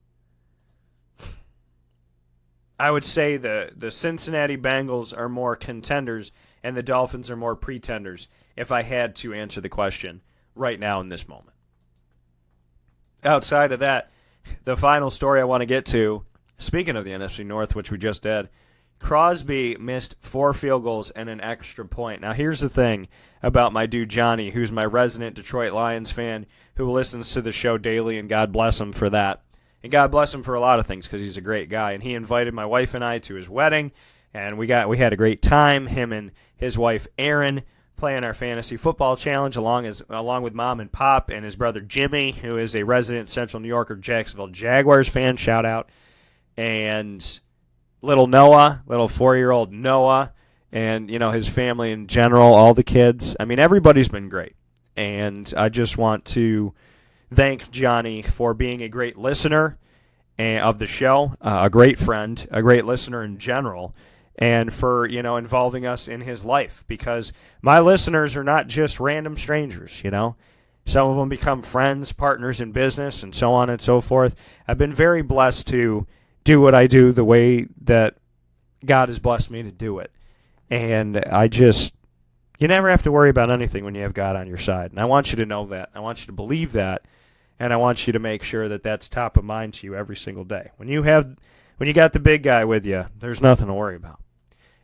I would say the Cincinnati Bengals are more contenders and the Dolphins are more pretenders if I had to answer the question right now in this moment. Outside of that, the final story I want to get to, speaking of the NFC North, which we just did, Crosby missed 4 field goals and an extra point. Now, here's the thing about my dude Jonny, who's my resident Detroit Lions fan, who listens to the show daily, and God bless him for that. And God bless him for a lot of things because he's a great guy. And he invited my wife and I to his wedding, and we had a great time. Him and his wife Erin playing our fantasy football challenge along with Mom and Pop and his brother Jimmy, who is a resident Central New Yorker Jacksonville Jaguars fan. Shout out. And little Noah, little 4-year-old Noah, and his family in general, all the kids. I mean, everybody's been great. And I just want to thank Jonny for being a great listener of the show, a great friend, a great listener in general, and for, involving us in his life, because my listeners are not just random strangers, Some of them become friends, partners in business, and so on and so forth. I've been very blessed to do what I do the way that God has blessed me to do it. And you never have to worry about anything when you have God on your side. And I want you to know that. I want you to believe that. And I want you to make sure that that's top of mind to you every single day. When you got the big guy with you, there's nothing to worry about.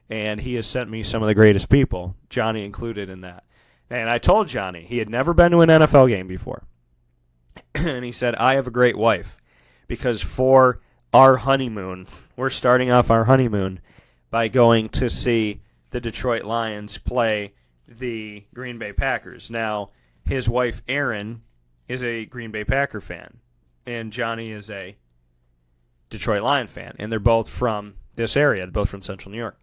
And he has sent me some of the greatest people, Jonny included in that. And I told Jonny he had never been to an NFL game before. And he said, I have a great wife. Because for our honeymoon, we're starting off our honeymoon by going to see the Detroit Lions play the Green Bay Packers. Now, his wife, Erin, is a Green Bay Packer fan, and Jonny is a Detroit Lion fan, and they're both from this area, they're both from Central New York.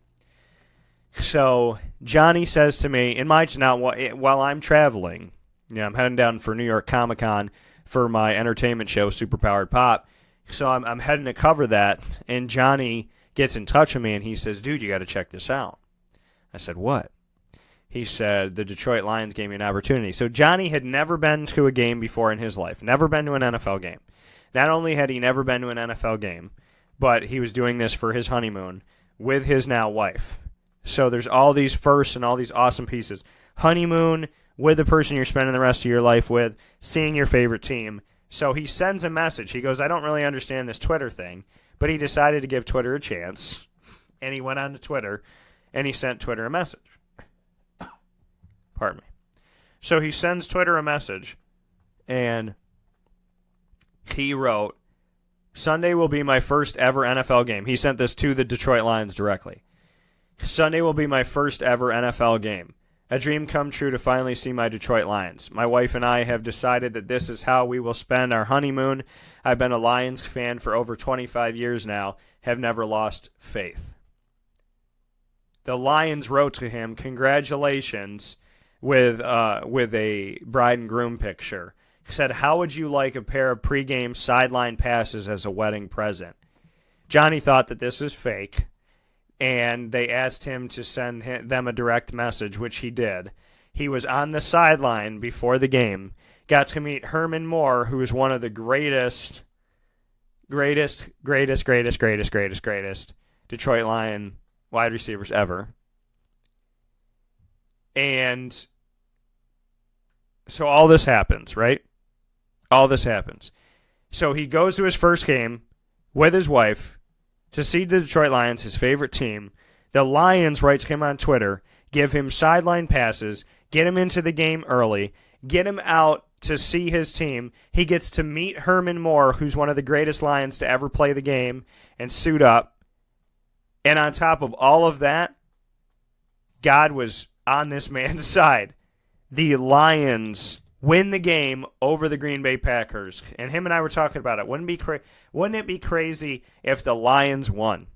So Jonny says to me, while I'm traveling, I'm heading down for New York Comic-Con for my entertainment show, Superpowered Pop, so I'm heading to cover that, and Jonny gets in touch with me, and he says, dude, you got to check this out. I said, what? He said, the Detroit Lions gave me an opportunity. So Jonny had never been to a game before in his life, never been to an NFL game. Not only had he never been to an NFL game, but he was doing this for his honeymoon with his now wife. So there's all these firsts and all these awesome pieces. Honeymoon with the person you're spending the rest of your life with, seeing your favorite team. So he sends a message. He goes, I don't really understand this Twitter thing, but he decided to give Twitter a chance. And he went on to Twitter, and he sent Twitter a message. Pardon me. So he sends Twitter a message, and he wrote, Sunday will be my first ever NFL game. He sent this to the Detroit Lions directly. Sunday will be my first ever NFL game. A dream come true to finally see my Detroit Lions. My wife and I have decided that this is how we will spend our honeymoon. I've been a Lions fan for over 25 years now, have never lost faith. The Lions wrote to him, congratulations, with a bride and groom picture. He said, how would you like a pair of pregame sideline passes as a wedding present? Jonny thought that this was fake, and they asked him to send them a direct message, which he did. He was on the sideline before the game, got to meet Herman Moore, who is one of the greatest Detroit Lion wide receivers ever. And so all this happens, right? All this happens. So he goes to his first game with his wife to see the Detroit Lions, his favorite team. The Lions write to him on Twitter, give him sideline passes, get him into the game early, get him out to see his team. He gets to meet Herman Moore, who's one of the greatest Lions to ever play the game, and suit up. And on top of all of that, God was on this man's side. The Lions win the game over the Green Bay Packers. And him and I were talking about it. Wouldn't it be crazy if the Lions won?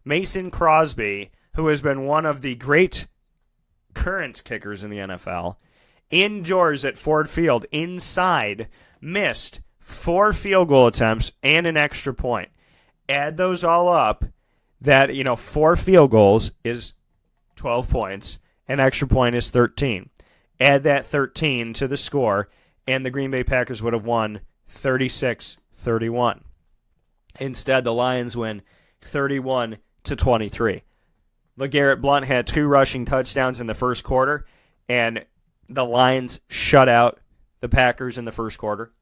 Mason Crosby, who has been one of the great current kickers in the NFL, indoors at Ford Field, inside, missed 4 field goal attempts and an extra point. Add those all up, that 4 field goals is 12 points, an extra point is 13. Add that 13 to the score, and the Green Bay Packers would have won 36-31. Instead, the Lions win 31-23. LeGarrette Blount had 2 rushing touchdowns in the first quarter, and the Lions shut out the Packers in the first quarter.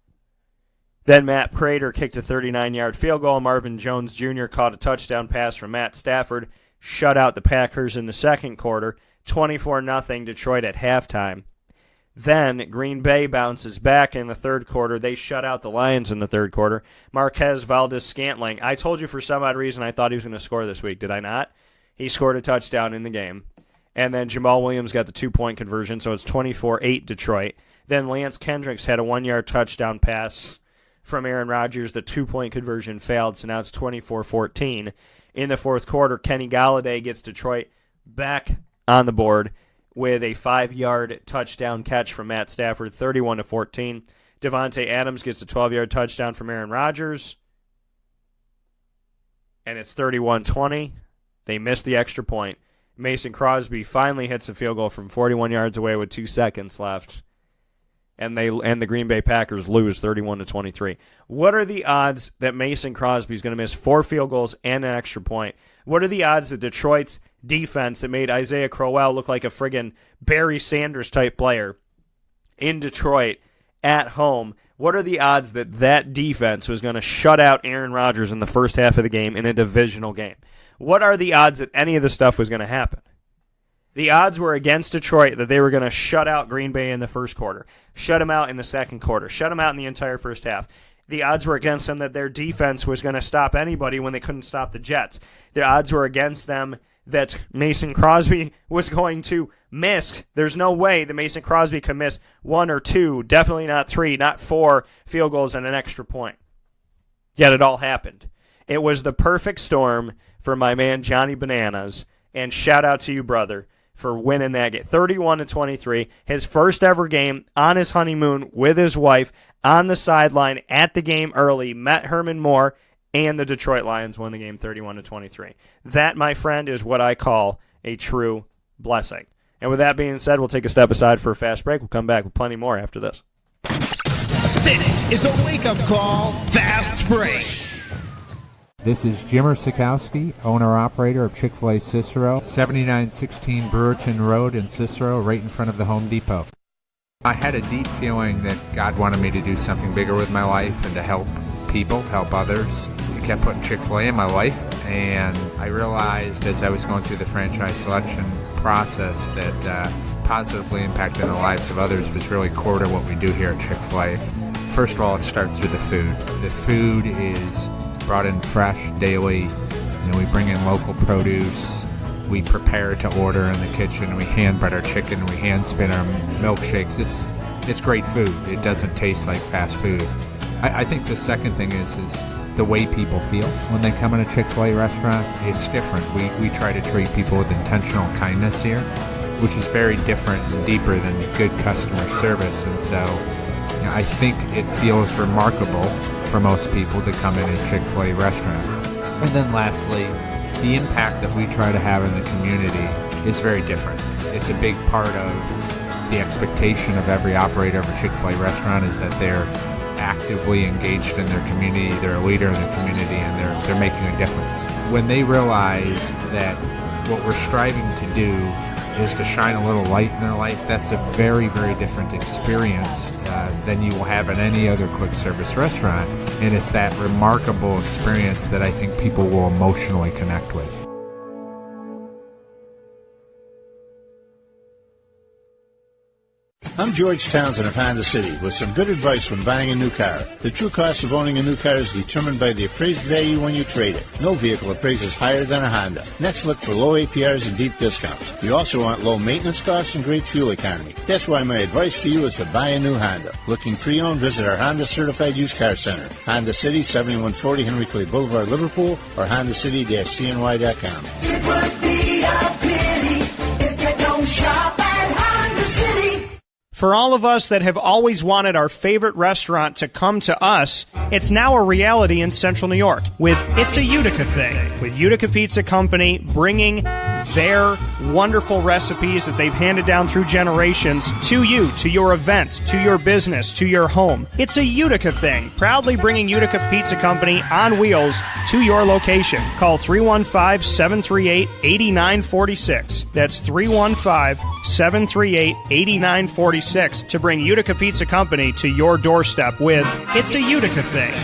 Then Matt Prater kicked a 39-yard field goal. Marvin Jones Jr. caught a touchdown pass from Matt Stafford, shut out the Packers in the second quarter, 24-0 Detroit at halftime. Then Green Bay bounces back in the third quarter. They shut out the Lions in the third quarter. Marquez Valdes-Scantling. I told you for some odd reason I thought he was going to score this week. Did I not? He scored a touchdown in the game. And then Jamal Williams got the 2-point conversion, so it's 24-8 Detroit. Then Lance Kendricks had a 1-yard touchdown pass from Aaron Rodgers. The 2-point conversion failed, so now it's 24-14. In the fourth quarter, Kenny Golladay gets Detroit back on the board with a 5-yard touchdown catch from Matt Stafford, 31-14. Devontae Adams gets a 12-yard touchdown from Aaron Rodgers, and it's 31-20. They missed the extra point. Mason Crosby finally hits a field goal from 41 yards away with 2 seconds left, and the Green Bay Packers lose 31-23. What are the odds that Mason Crosby is going to miss 4 field goals and an extra point? What are the odds that Detroit's defense that made Isaiah Crowell look like a friggin' Barry Sanders type player in Detroit at home? What are the odds that that defense was going to shut out Aaron Rodgers in the first half of the game in a divisional game? What are the odds that any of this stuff was going to happen? The odds were against Detroit that they were going to shut out Green Bay in the first quarter, shut them out in the second quarter, shut them out in the entire first half. The odds were against them that their defense was going to stop anybody when they couldn't stop the Jets. The odds were against them that Mason Crosby was going to miss. There's no way that Mason Crosby could miss 1 or 2, definitely not 3, not 4 field goals and an extra point. Yet it all happened. It was the perfect storm for my man Johnny Bananas, and shout out to you, brother, for winning that game. 31-23, his first ever game on his honeymoon with his wife on the sideline at the game early, met Herman Moore, and the Detroit Lions won the game 31-23. That, my friend, is what I call a true blessing. And with that being said, we'll take a step aside for a fast break. We'll come back with plenty more after this. This is a wake-up call fast break. This is Jimmer Sikowski, owner-operator of Chick-fil-A Cicero, 7916 Brewerton Road in Cicero, right in front of the Home Depot. I had a deep feeling that God wanted me to do something bigger with my life and to help people, help others. He kept putting Chick-fil-A in my life, and I realized as I was going through the franchise selection process that positively impacting the lives of others was really core to what we do here at Chick-fil-A. First of all, it starts with the food. The food is brought in fresh daily. We bring in local produce. We prepare to order in the kitchen. We hand bread our chicken. We hand spin our milkshakes. It's great food. It doesn't taste like fast food. I think the second thing is the way people feel when they come in a Chick-fil-A restaurant. It's different. We try to treat people with intentional kindness here, which is very different and deeper than good customer service. And so I think it feels remarkable for most people to come in a Chick-fil-A restaurant. And then lastly, the impact that we try to have in the community is very different. It's a big part of the expectation of every operator of a Chick-fil-A restaurant is that they're actively engaged in their community, they're a leader in the community, and they're making a difference. When they realize that what we're striving to do is to shine a little light in their life, that's a very, very different experience than you will have in any other quick service restaurant. And it's that remarkable experience that I think people will emotionally connect with. I'm George Townsend of Honda City with some good advice when buying a new car. The true cost of owning a new car is determined by the appraised value when you trade it. No vehicle appraises higher than a Honda. Next, look for low APRs and deep discounts. You also want low maintenance costs and great fuel economy. That's why my advice to you is to buy a new Honda. Looking pre-owned, visit our Honda Certified Used Car Center. Honda City, 7140 Henry Clay Boulevard, Liverpool, or HondaCity-CNY.com. It would be a pity if you don't shop at Honda City. For all of us that have always wanted our favorite restaurant to come to us, it's now a reality in Central New York with It's a Utica Thing, with Utica Pizza Company bringing their wonderful recipes that they've handed down through generations to you, to your event, to your business, to your home. It's a Utica Thing, proudly bringing Utica Pizza Company on wheels to your location. Call 315-738-8946. That's 315-738-8946 to bring Utica Pizza Company to your doorstep with It's a Utica Thing.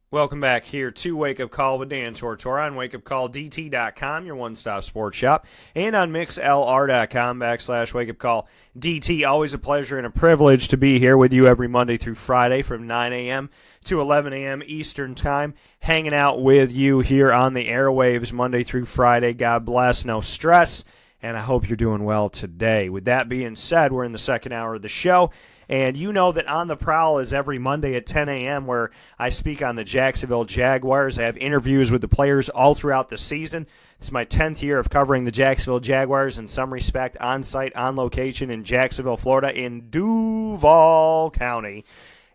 Welcome back here to Wake Up Call with Dan Tortora on wakeupcalldt.com, your one-stop sports shop, and on mixlr.com/wakeupcalldt. Always a pleasure and a privilege to be here with you every Monday through Friday from 9 a.m. to 11 a.m. Eastern Time, hanging out with you here on the airwaves Monday through Friday. God bless, no stress, and I hope you're doing well today. With that being said, we're in the second hour of the show. And you know that On the Prowl is every Monday at 10 a.m. where I speak on the Jacksonville Jaguars. I have interviews with the players all throughout the season. This is my 10th year of covering the Jacksonville Jaguars in some respect, on-site, on location in Jacksonville, Florida, in Duval County.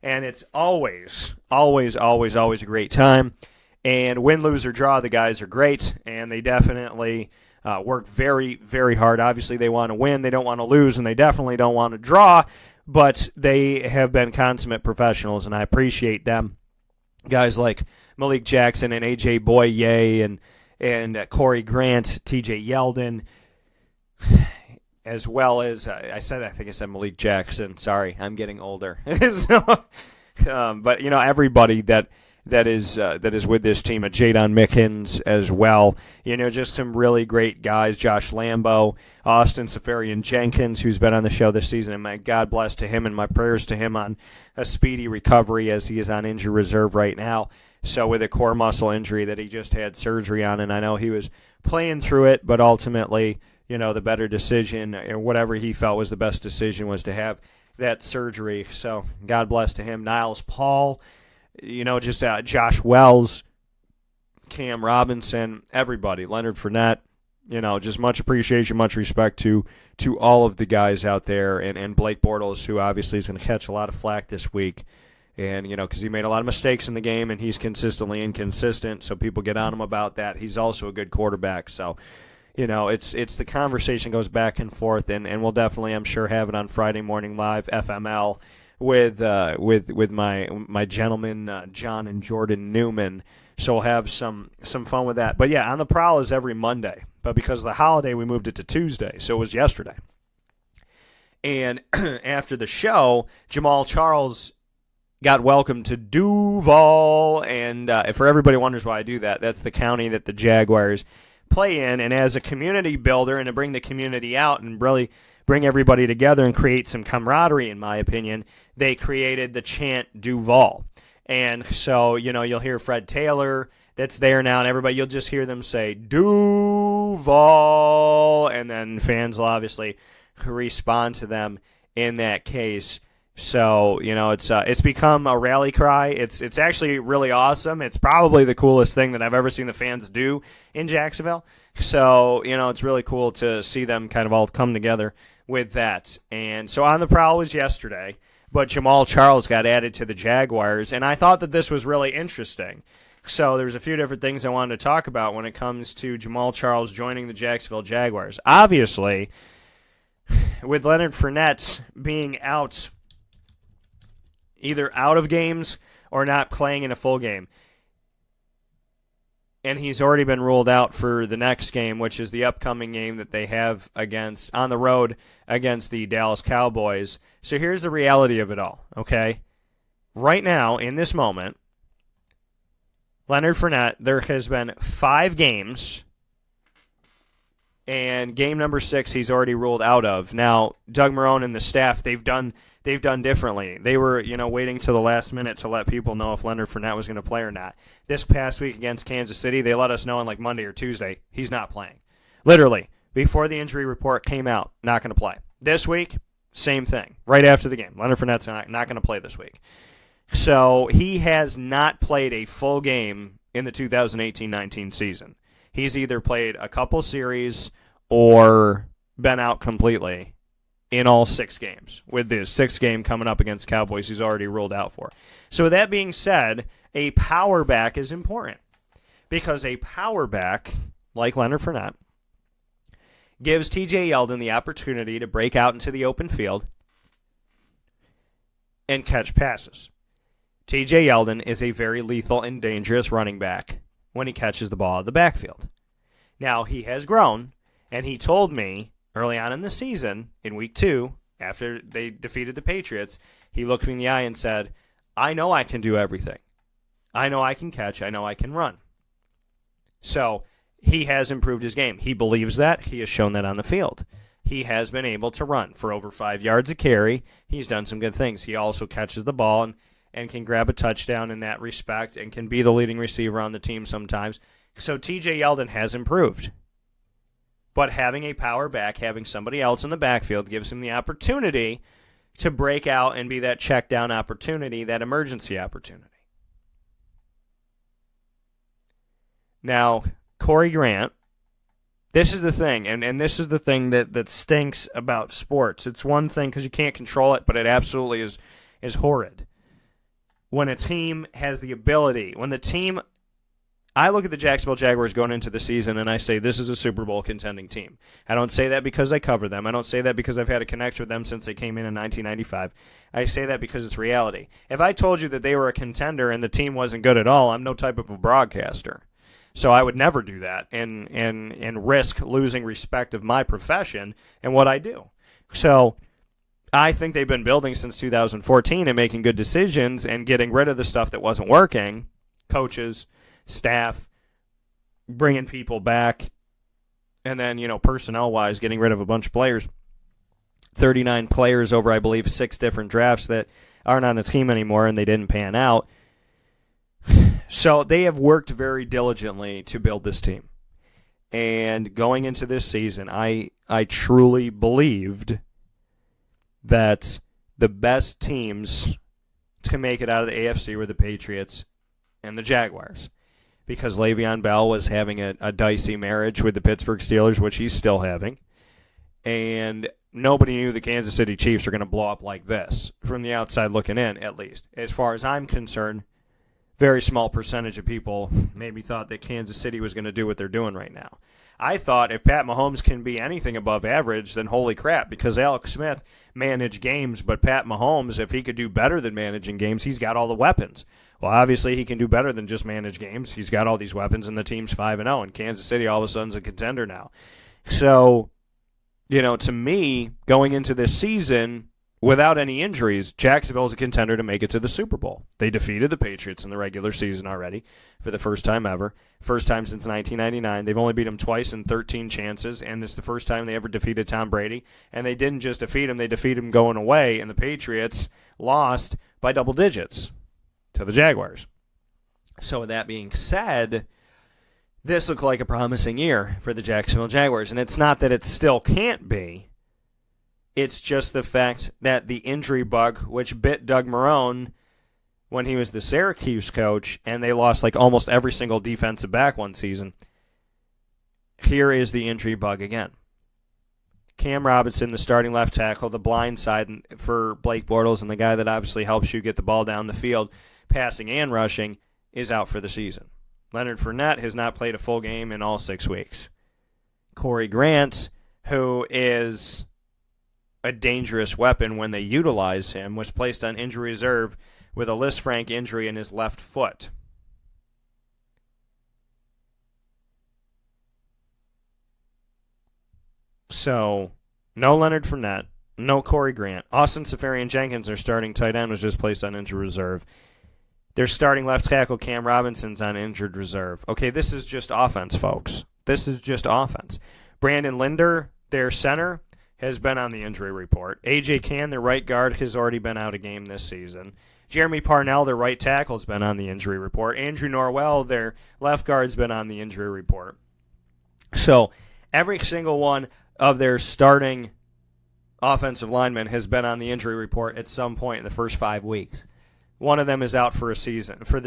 And it's always a great time. And win, lose, or draw, the guys are great, and they definitely work very, very hard. Obviously, they want to win, they don't want to lose, and they definitely don't want to draw. But they have been consummate professionals, and I appreciate them. Guys like Malik Jackson and A.J. Boye and Corey Grant, T.J. Yeldon, as well as, I think I said Malik Jackson. Sorry, I'm getting older. But, everybody that is with this team, Jadon Mickens as well. Just some really great guys. Josh Lambo, Austin Safarian-Jenkins, who's been on the show this season, and my God bless to him and my prayers to him on a speedy recovery as he is on injury reserve right now. So with a core muscle injury that he just had surgery on, and I know he was playing through it, but ultimately, the better decision, or whatever he felt was the best decision, was to have that surgery. So God bless to him. Niles Paul, Josh Wells, Cam Robinson, everybody, Leonard Fournette, just much appreciation, much respect to all of the guys out there, and Blake Bortles, who obviously is going to catch a lot of flack this week, and, because he made a lot of mistakes in the game, and he's consistently inconsistent, so people get on him about that. He's also a good quarterback, so, it's the conversation goes back and forth, and we'll definitely, I'm sure, have it on Friday Morning Live, FML, with my gentlemen John and Jordan Newman. So we'll have some fun with that. But yeah, On the Prowl is every Monday. But because of the holiday, we moved it to Tuesday. So it was yesterday. And after the show, Jamaal Charles got welcomed to Duval. And for everybody wonders why I do that, that's the county that the Jaguars play in. And as a community builder and to bring the community out and really bring everybody together and create some camaraderie, in my opinion, they created the chant Duval. And so, you'll hear Fred Taylor that's there now, and everybody, you'll just hear them say Duval, and then fans will obviously respond to them in that case. So, it's become a rally cry. It's actually really awesome. It's probably the coolest thing that I've ever seen the fans do in Jacksonville. So, it's really cool to see them kind of all come together with that. And so On the Prowl was yesterday, but Jamaal Charles got added to the Jaguars, and I thought that this was really interesting. So there's a few different things I wanted to talk about when it comes to Jamaal Charles joining the Jacksonville Jaguars. Obviously, with Leonard Fournette being out, either out of games or not playing in a full game, and he's already been ruled out for the next game, which is the upcoming game that they have on the road against the Dallas Cowboys. So here's the reality of it all, okay? Right now, in this moment, Leonard Fournette, there has been 5 games, and game number 6 he's already ruled out of. Now, Doug Marrone and the staff, they've done differently. They were, waiting till the last minute to let people know if Leonard Fournette was going to play or not. This past week against Kansas City, they let us know on like Monday or Tuesday he's not playing. Literally, before the injury report came out, not going to play. This week, same thing. Right after the game, Leonard Fournette's not going to play this week. So he has not played a full game in the 2018-19 season. He's either played a couple series or been out completely in all 6 games, with the 6th game coming up against Cowboys he's already ruled out for. So with that being said, a power back is important, because a power back, like Leonard Fournette, gives T.J. Yeldon the opportunity to break out into the open field and catch passes. T.J. Yeldon is a very lethal and dangerous running back when he catches the ball out of the backfield. Now, he has grown, and he told me early on in the season, in week 2, after they defeated the Patriots, he looked me in the eye and said, I know I can do everything. I know I can catch. I know I can run. So he has improved his game. He believes that. He has shown that on the field. He has been able to run for over 5 yards a carry. He's done some good things. He also catches the ball and can grab a touchdown in that respect and can be the leading receiver on the team sometimes. So T.J. Yeldon has improved. But having a power back, having somebody else in the backfield, gives him the opportunity to break out and be that check down opportunity, that emergency opportunity. Now, Corey Grant, this is the thing, and this is the thing that stinks about sports. It's one thing because you can't control it, but it absolutely is horrid. When a team has the ability, I look at the Jacksonville Jaguars going into the season and I say this is a Super Bowl contending team. I don't say that because I cover them. I don't say that because I've had a connection with them since they came in 1995. I say that because it's reality. If I told you that they were a contender and the team wasn't good at all, I'm no type of a broadcaster. So I would never do that and risk losing respect of my profession and what I do. So I think they've been building since 2014 and making good decisions and getting rid of the stuff that wasn't working, coaches, staff, bringing people back, and then, personnel-wise, getting rid of a bunch of players. 39 players over, I believe, 6 different drafts that aren't on the team anymore, and they didn't pan out. So they have worked very diligently to build this team. And going into this season, I truly believed that the best teams to make it out of the AFC were the Patriots and the Jaguars, because Le'Veon Bell was having a dicey marriage with the Pittsburgh Steelers, which he's still having, and nobody knew the Kansas City Chiefs are going to blow up like this, from the outside looking in, at least. As far as I'm concerned, very small percentage of people maybe thought that Kansas City was going to do what they're doing right now. I thought if Pat Mahomes can be anything above average, then holy crap, because Alex Smith managed games, but Pat Mahomes, if he could do better than managing games, he's got all the weapons. Well, obviously he can do better than just manage games. He's got all these weapons, and the team's 5-0, and Kansas City all of a sudden is a contender now. So, to me, going into this season, without any injuries, Jacksonville is a contender to make it to the Super Bowl. They defeated the Patriots in the regular season already for the first time ever. First time since 1999. They've only beat them twice in 13 chances, and this is the first time they ever defeated Tom Brady. And they didn't just defeat him, they defeated him going away, and the Patriots lost by double digits to the Jaguars. So with that being said, this looked like a promising year for the Jacksonville Jaguars. And it's not that it still can't be. It's just the fact that the injury bug, which bit Doug Marrone when he was the Syracuse coach, and they lost like almost every single defensive back one season, here is the injury bug again. Cam Robinson, the starting left tackle, the blind side for Blake Bortles, and the guy that obviously helps you get the ball down the field, passing and rushing, is out for the season. Leonard Fournette has not played a full game in all 6 weeks. Corey Grant, who is a dangerous weapon when they utilize him, was placed on injury reserve with a Lisfranc injury in his left foot. So, no Leonard Fournette, no Corey Grant. Austin Seferian-Jenkins, their starting tight end, was just placed on injured reserve. Their starting left tackle, Cam Robinson's on injured reserve. Okay, this is just offense, folks. This is just offense. Brandon Linder, their center, has been on the injury report. A.J. Cann, their right guard, has already been out a game this season. Jeremy Parnell, their right tackle, has been on the injury report. Andrew Norwell, their left guard, has been on the injury report. So every single one of their starting offensive linemen has been on the injury report at some point in the first 5 weeks. One of them is out for the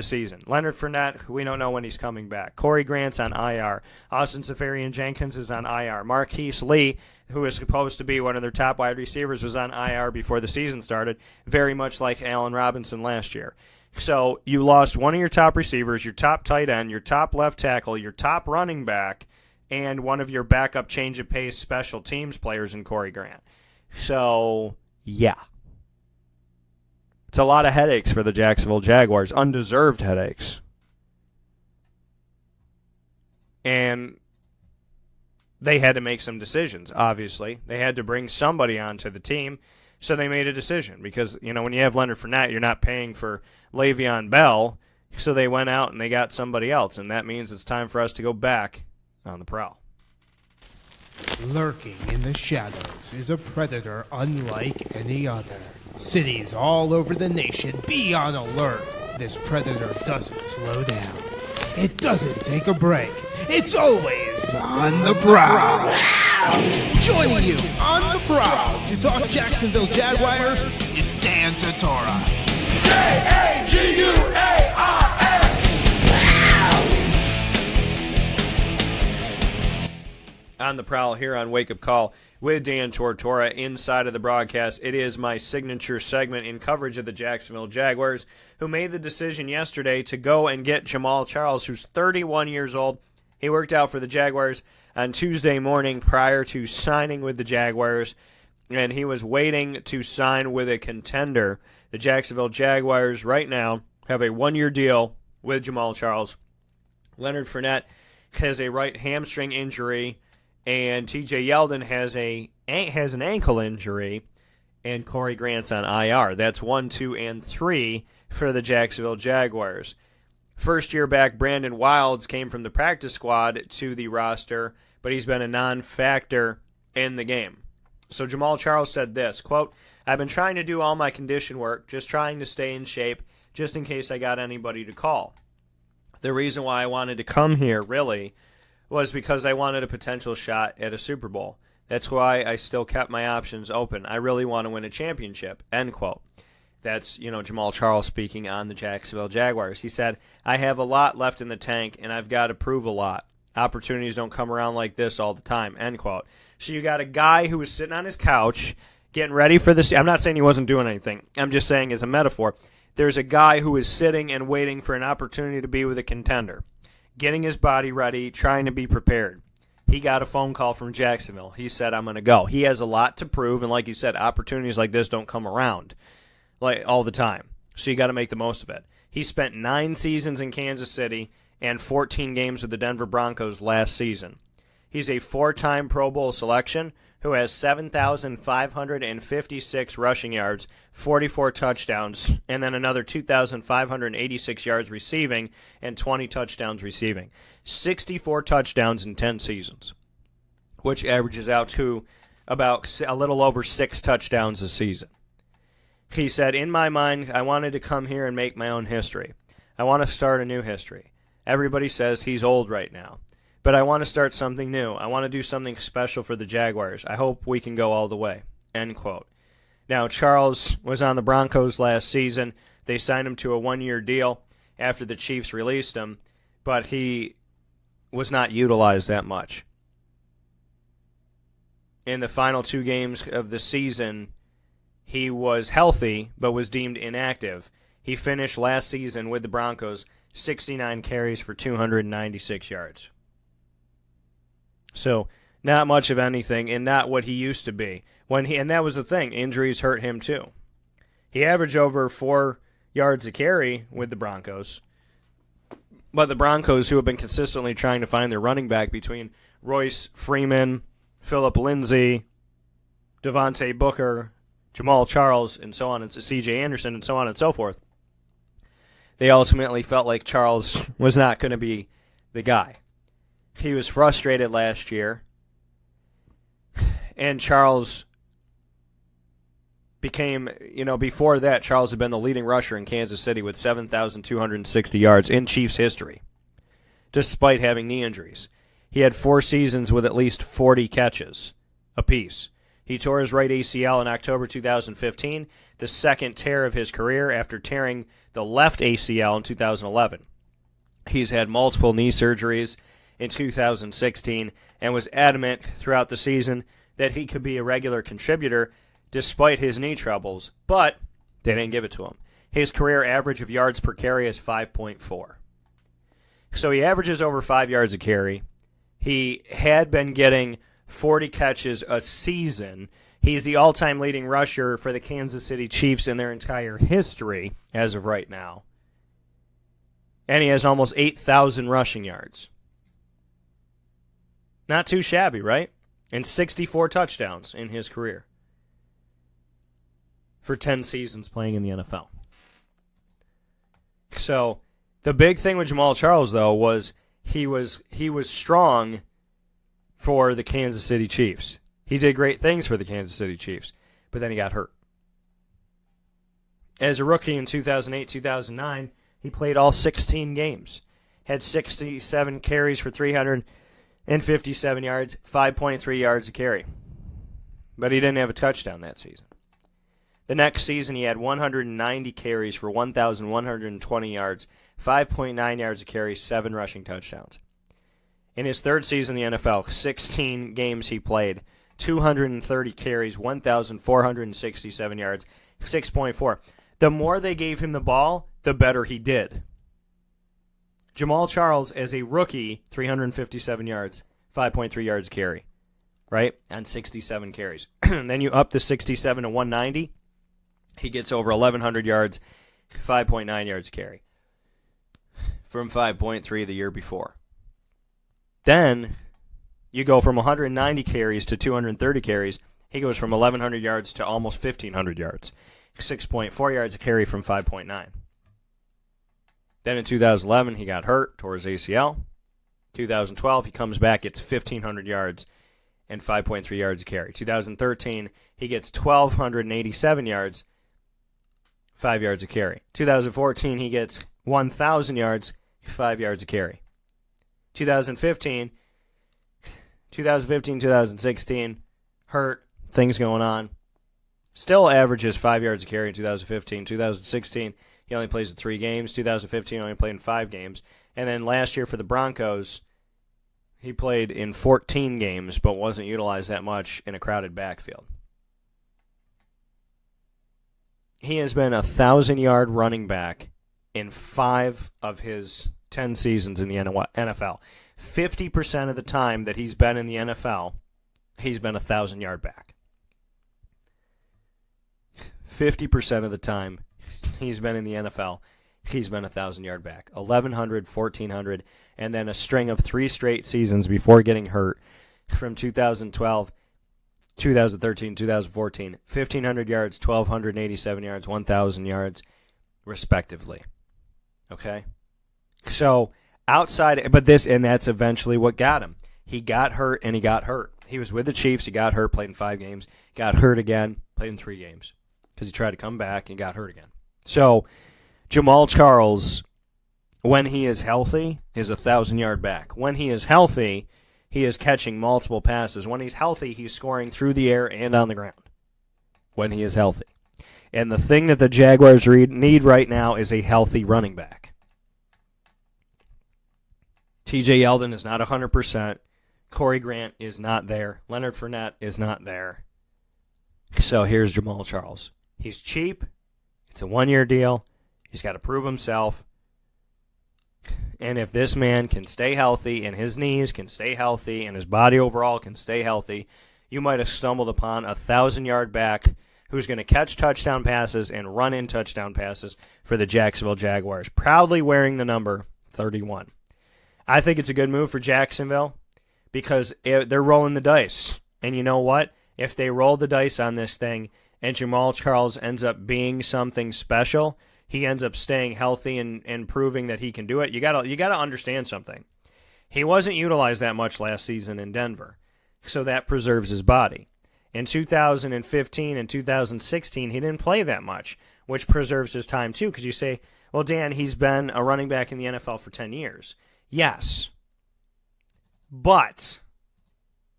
season. Leonard Fournette, we don't know when he's coming back. Corey Grant's on IR. Austin Seferian-Jenkins is on IR. Marquise Lee, who is supposed to be one of their top wide receivers, was on IR before the season started, very much like Allen Robinson last year. So you lost one of your top receivers, your top tight end, your top left tackle, your top running back, and one of your backup change of pace special teams players in Corey Grant. So, yeah. It's a lot of headaches for the Jacksonville Jaguars, undeserved headaches. And they had to make some decisions, obviously. They had to bring somebody onto the team, so they made a decision. Because, when you have Leonard Fournette, you're not paying for Le'Veon Bell, so they went out and they got somebody else. And that means it's time for us to go back on the prowl. Lurking in the shadows is a predator unlike any other. Cities all over the nation, be on alert. This predator doesn't slow down. It doesn't take a break. It's always on the prowl. Joining you on the prowl to talk Jacksonville Jaguars is Dan Tortora. Jaguars! On the prowl here on Wake Up Call with Dan Tortora inside of the broadcast. It is my signature segment in coverage of the Jacksonville Jaguars, who made the decision yesterday to go and get Jamaal Charles, who's 31 years old. He worked out for the Jaguars on Tuesday morning prior to signing with the Jaguars, and he was waiting to sign with a contender. The Jacksonville Jaguars right now have a one-year deal with Jamaal Charles. Leonard Fournette has a right hamstring injury, and T.J. Yeldon has an ankle injury, and Corey Grant's on IR. That's 1, 2, and 3 for the Jacksonville Jaguars. First-year back Brandon Wilds came from the practice squad to the roster, but he's been a non-factor in the game. So Jamaal Charles said this, quote, "I've been trying to do all my condition work, just trying to stay in shape, just in case I got anybody to call. The reason why I wanted to come here, really, was because I wanted a potential shot at a Super Bowl. That's why I still kept my options open. I really want to win a championship," end quote. That's, Jamaal Charles speaking on the Jacksonville Jaguars. He said, "I have a lot left in the tank, and I've got to prove a lot. Opportunities don't come around like this all the time," end quote. So you got a guy who was sitting on his couch getting ready for this. I'm not saying he wasn't doing anything. I'm just saying as a metaphor. there's a guy who is sitting and waiting for an opportunity to be with a contender, getting his body ready, trying to be prepared. He got a phone call from Jacksonville. He said, I'm going to go. He has a lot to prove, and like you said, opportunities like this don't come around like all the time. So you got to make the most of it. He spent 9 seasons in Kansas City and 14 games with the Denver Broncos last season. He's a 4-time Pro Bowl selection who has 7,556 rushing yards, 44 touchdowns, and then another 2,586 yards receiving and 20 touchdowns receiving. 64 touchdowns in 10 seasons, which averages out to about a little over 6 touchdowns a season. He said, in my mind, I wanted to come here and make my own history. I want to start a new history. Everybody says he's old right now, but I want to start something new. I want to do something special for the Jaguars. I hope we can go all the way. End quote. Now, Charles was on the Broncos last season. They signed him to a 1-year deal after the Chiefs released him, but he was not utilized that much. In the final 2 games of the season, he was healthy but was deemed inactive. He finished last season with the Broncos 69 carries for 296 yards. So, not much of anything, and not what he used to be. And that was the thing, injuries hurt him too. He averaged over 4 yards a carry with the Broncos. But the Broncos, who have been consistently trying to find their running back between Royce Freeman, Phillip Lindsay, Devontae Booker, Jamaal Charles, and so on, and C.J. Anderson, and so on and so forth, they ultimately felt like Charles was not going to be the guy. He was frustrated last year, and Charles became, before that, Charles had been the leading rusher in Kansas City with 7,260 yards in Chiefs history, despite having knee injuries. He had 4 seasons with at least 40 catches apiece. He tore his right ACL in October 2015, the second tear of his career after tearing the left ACL in 2011. He's had multiple knee surgeries in 2016 and was adamant throughout the season that he could be a regular contributor despite his knee troubles, but they didn't give it to him. His career average of yards per carry is 5.4. So he averages over 5 yards a carry. He had been getting 40 catches a season. He's the all-time leading rusher for the Kansas City Chiefs in their entire history as of right now. And he has almost 8,000 rushing yards. Not too shabby, right? And 64 touchdowns in his career for 10 seasons playing in the NFL. So the big thing with Jamaal Charles, though, was he was strong for the Kansas City Chiefs. He did great things for the Kansas City Chiefs, but then he got hurt. As a rookie in 2008-2009, he played all 16 games, had 67 carries for 357 yards, 5.3 yards a carry. But he didn't have a touchdown that season. The next season, he had 190 carries for 1,120 yards, 5.9 yards a carry, 7 rushing touchdowns. In his third season in the NFL, 16 games he played, 230 carries, 1,467 yards, 6.4. The more they gave him the ball, the better he did. Jamaal Charles, as a rookie, 357 yards, 5.3 yards a carry, right? On 67 carries. And then you up the 67 to 190, he gets over 1,100 yards, 5.9 yards a carry from 5.3 the year before. Then you go from 190 carries to 230 carries. He goes from 1,100 yards to almost 1,500 yards, 6.4 yards a carry from 5.9. Then in 2011, he got hurt, tore his ACL. 2012, he comes back, gets 1,500 yards and 5.3 yards a carry. 2013, he gets 1,287 yards, 5 yards a carry. 2014, he gets 1,000 yards, 5 yards a carry. 2015, 2016, hurt, things going on. Still averages 5 yards a carry in 2015. 2016, he only plays in 3 games. 2015, only played in 5 games. And then last year for the Broncos, he played in 14 games, but wasn't utilized that much in a crowded backfield. He has been a 1,000-yard running back in 5 of his 10 seasons in the NFL. 50% of the time that he's been in the NFL, he's been a 1,000-yard back. 50% of the time he's been in the NFL, he's been a 1,000-yard back. 1,100, 1,400, and then a string of 3 straight seasons before getting hurt from 2012, 2013, 2014. 1,500 yards, 1,287 yards, 1,000 yards, respectively. Okay? So, outside, but this, and that's eventually what got him. He got hurt, and he got hurt. He was with the Chiefs, he got hurt, played in 5 games, got hurt again, played in 3 games. Because he tried to come back and got hurt again. So, Jamaal Charles, when he is healthy, is a 1,000-yard back. When he is healthy, he is catching multiple passes. When he's healthy, he's scoring through the air and on the ground. When he is healthy. And the thing that the Jaguars need right now is a healthy running back. TJ Yeldon is not 100%. Corey Grant is not there. Leonard Fournette is not there. So here's Jamaal Charles. He's cheap. It's a 1-year deal. He's got to prove himself. And if this man can stay healthy and his knees can stay healthy and his body overall can stay healthy, you might have stumbled upon a 1,000-yard back who's going to catch touchdown passes and run in touchdown passes for the Jacksonville Jaguars, proudly wearing the number 31. I think it's a good move for Jacksonville because they're rolling the dice. And you know what? If they roll the dice on this thing and Jamaal Charles ends up being something special, he ends up staying healthy and proving that he can do it. You gotta understand something. He wasn't utilized that much last season in Denver, so that preserves his body. In 2015 and 2016, he didn't play that much, which preserves his time too, because you say, well, Dan, he's been a running back in the NFL for 10 years. Yes, but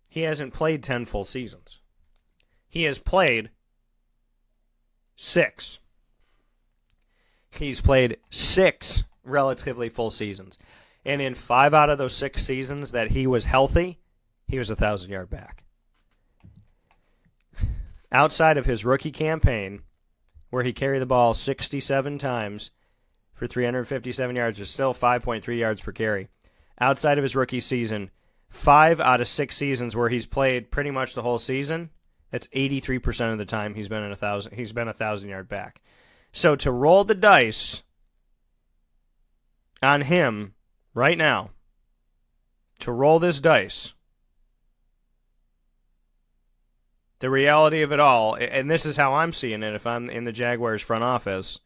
he hasn't played 10 full seasons. He has played 6. He's played 6 relatively full seasons. And in 5 out of those 6 seasons that he was healthy, he was a 1,000-yard back. Outside of his rookie campaign, where he carried the ball 67 times for 357 yards, is still 5.3 yards per carry. Outside of his rookie season, 5 out of 6 seasons where he's played pretty much the whole season, that's 83% of the time he's been a 1,000-yard back. So to roll the dice on him right now, to roll this dice, the reality of it all, and this is how I'm seeing it if I'm in the Jaguars front office,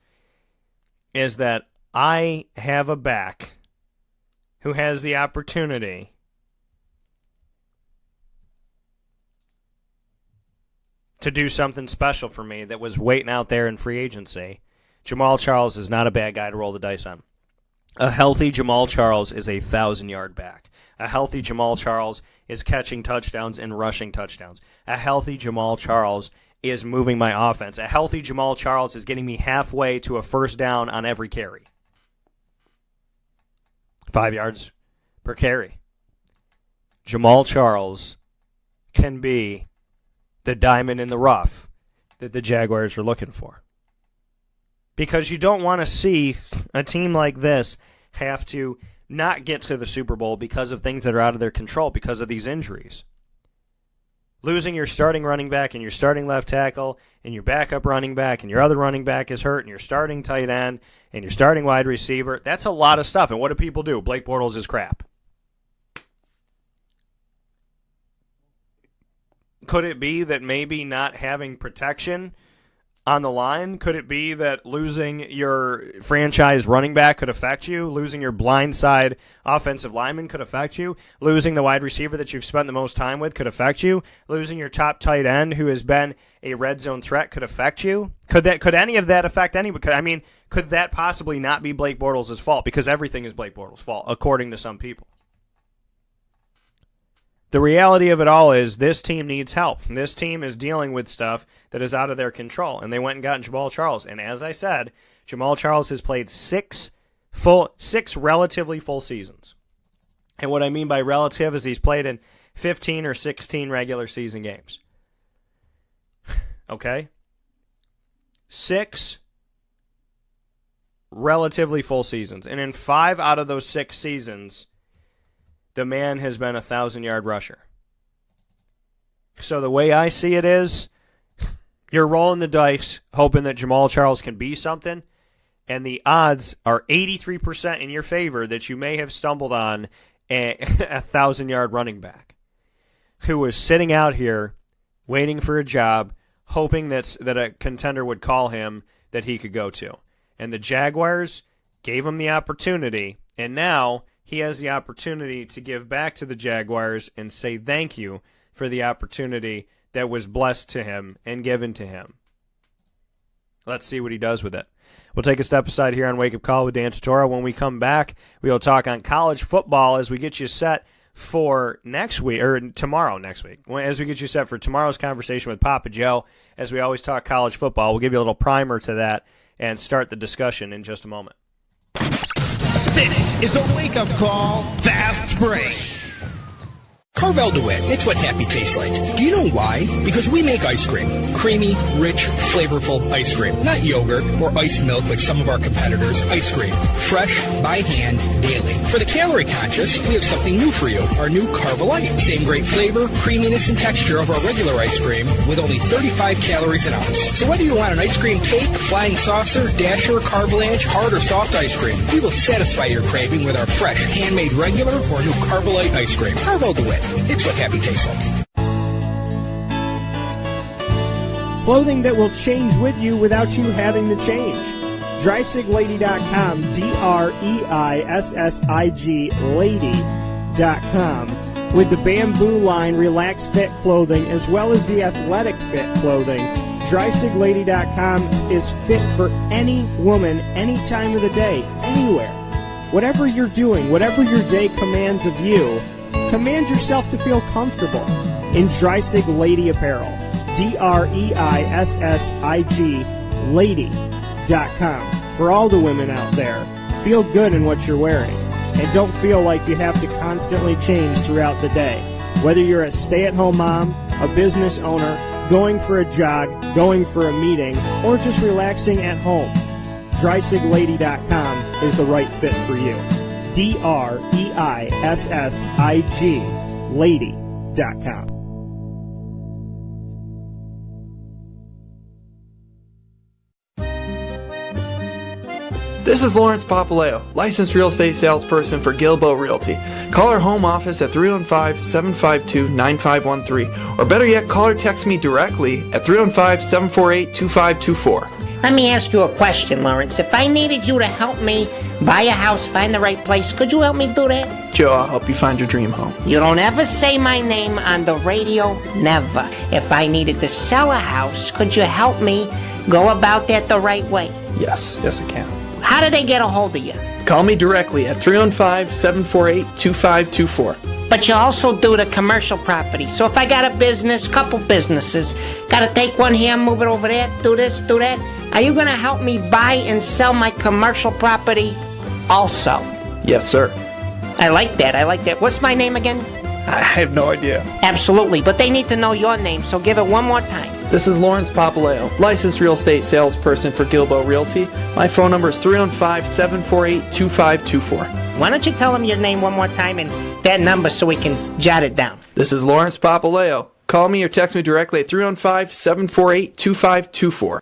is that I have a back who has the opportunity to do something special for me that was waiting out there in free agency. Jamaal Charles is not a bad guy to roll the dice on. A healthy Jamaal Charles is a 1,000-yard back. A healthy Jamaal Charles is catching touchdowns and rushing touchdowns. A healthy Jamaal Charles is moving my offense. A healthy Jamaal Charles is getting me halfway to a first down on every carry. 5 yards per carry. Jamaal Charles can be the diamond in the rough that the Jaguars are looking for. Because you don't want to see a team like this have to not get to the Super Bowl because of things that are out of their control, because of these injuries. Losing your starting running back and your starting left tackle and your backup running back and your other running back is hurt and your starting tight end and your starting wide receiver, that's a lot of stuff. And what do people do? Blake Bortles is crap. Could it be that maybe not having protection on the line? Could it be that losing your franchise running back could affect you? Losing your blindside offensive lineman could affect you? Losing the wide receiver that you've spent the most time with could affect you? Losing your top tight end who has been a red zone threat could affect you? Could any of that affect anybody? Could that possibly not be Blake Bortles' fault? Because everything is Blake Bortles' fault, according to some people. The reality of it all is this team needs help. This team is dealing with stuff that is out of their control, and they went and got Jamaal Charles. And as I said, Jamaal Charles has played 6 relatively full seasons. And what I mean by relative is he's played in 15 or 16 regular season games. Okay? 6 relatively full seasons. And in 5 out of those 6 seasons, the man has been a 1,000-yard rusher. So the way I see it is, you're rolling the dice, hoping that Jamaal Charles can be something, and the odds are 83% in your favor that you may have stumbled on a 1,000-yard running back who was sitting out here waiting for a job, hoping that a contender would call him that he could go to. And the Jaguars gave him the opportunity, and now he has the opportunity to give back to the Jaguars and say thank you for the opportunity that was blessed to him and given to him. Let's see what he does with it. We'll take a step aside here on Wake Up Call with Dan Tortora. When we come back, we will talk on college football as we get you set for next week, or tomorrow next week, as we get you set for tomorrow's conversation with Papa Joe. As we always talk college football, we'll give you a little primer to that and start the discussion in just a moment. This is a wake-up call fast break. Carvel DeWitt, it's what happy tastes like. Do you know why? Because we make ice cream. Creamy, rich, flavorful ice cream. Not yogurt or ice milk like some of our competitors. Ice cream. Fresh, by hand, daily. For the calorie conscious, we have something new for you. Our new Carvelite. Same great flavor, creaminess, and texture of our regular ice cream with only 35 calories an ounce. So whether you want an ice cream cake, flying saucer, dasher, carvalanche, hard or soft ice cream, we will satisfy your craving with our fresh, handmade regular or new Carvelite ice cream. Carvel DeWitt. It's what happy tastes like. Clothing that will change with you without you having to change. DreisigLady.com, DREISSIG Lady.com. With the Bamboo line Relax Fit clothing as well as the Athletic Fit clothing, DreisigLady.com is fit for any woman, any time of the day, anywhere. Whatever you're doing, whatever your day commands of you, command yourself to feel comfortable in Dreisig Lady Apparel. DREISSIG Lady.com. For all the women out there, feel good in what you're wearing. And don't feel like you have to constantly change throughout the day. Whether you're a stay-at-home mom, a business owner, going for a jog, going for a meeting, or just relaxing at home, DreisigLady.com is the right fit for you. DREISSIG Lady.com. This is Lawrence Papaleo, licensed real estate salesperson for Gilbo Realty. Call our home office at 315-752-9513, or better yet, call or text me directly at 315-748-2524. Let me ask you a question, Lawrence. If I needed you to help me buy a house, find the right place, could you help me do that? Joe, I'll help you find your dream home. You don't ever say my name on the radio, never. If I needed to sell a house, could you help me go about that the right way? Yes, I can. How do they get a hold of you? Call me directly at 315-748-2524. But you also do the commercial property. So if I got a business, couple businesses, got to take one here, move it over there, do this, do that, are you going to help me buy and sell my commercial property also? Yes, sir. I like that. What's my name again? I have no idea. Absolutely, but they need to know your name, so give it one more time. This is Lawrence Papaleo, licensed real estate salesperson for Gilbo Realty. My phone number is 315-748-2524. Why don't you tell them your name one more time and that number so we can jot it down? This is Lawrence Papaleo. Call me or text me directly at 315-748-2524.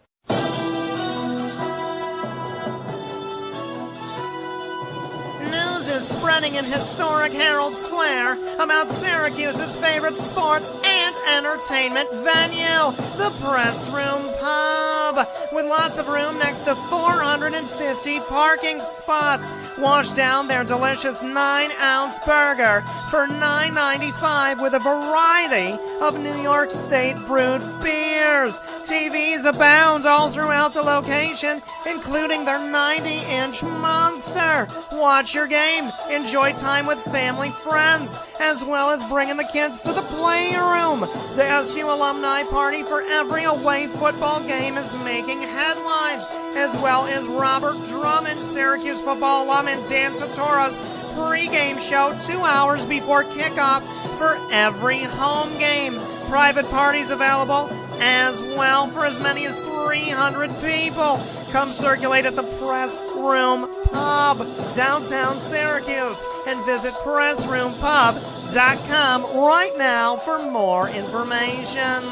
Spreading in historic Herald Square about Syracuse's favorite sports and entertainment venue, the Press Room Pub, with lots of room next to 450 parking spots. Wash down their delicious 9-ounce burger for $9.95 with a variety of New York State brewed beers. TVs abound all throughout the location, including their 90-inch monster. Watch your game. Enjoy time with family, friends, as well as bringing the kids to the playroom. The SU Alumni Party for every away football game is making headlines, as well as Robert Drummond, Syracuse football alum, and Dan Tortora's pregame show 2 hours before kickoff for every home game. Private parties available as well for as many as $3 300 people. Come circulate at the Press Room Pub, downtown Syracuse, and visit pressroompub.com right now for more information.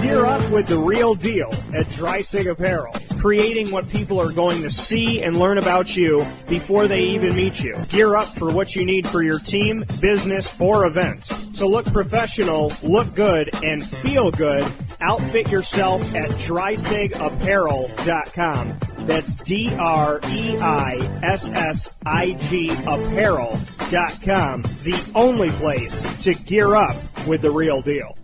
Gear up with the real deal at Dreisig Apparel, creating what people are going to see and learn about you before they even meet you. Gear up for what you need for your team, business, or event. So look professional, look good, and feel good. Outfit yourself at DreisigApparel.com. That's DREISSIG Apparel.com. The only place to gear up with the real deal.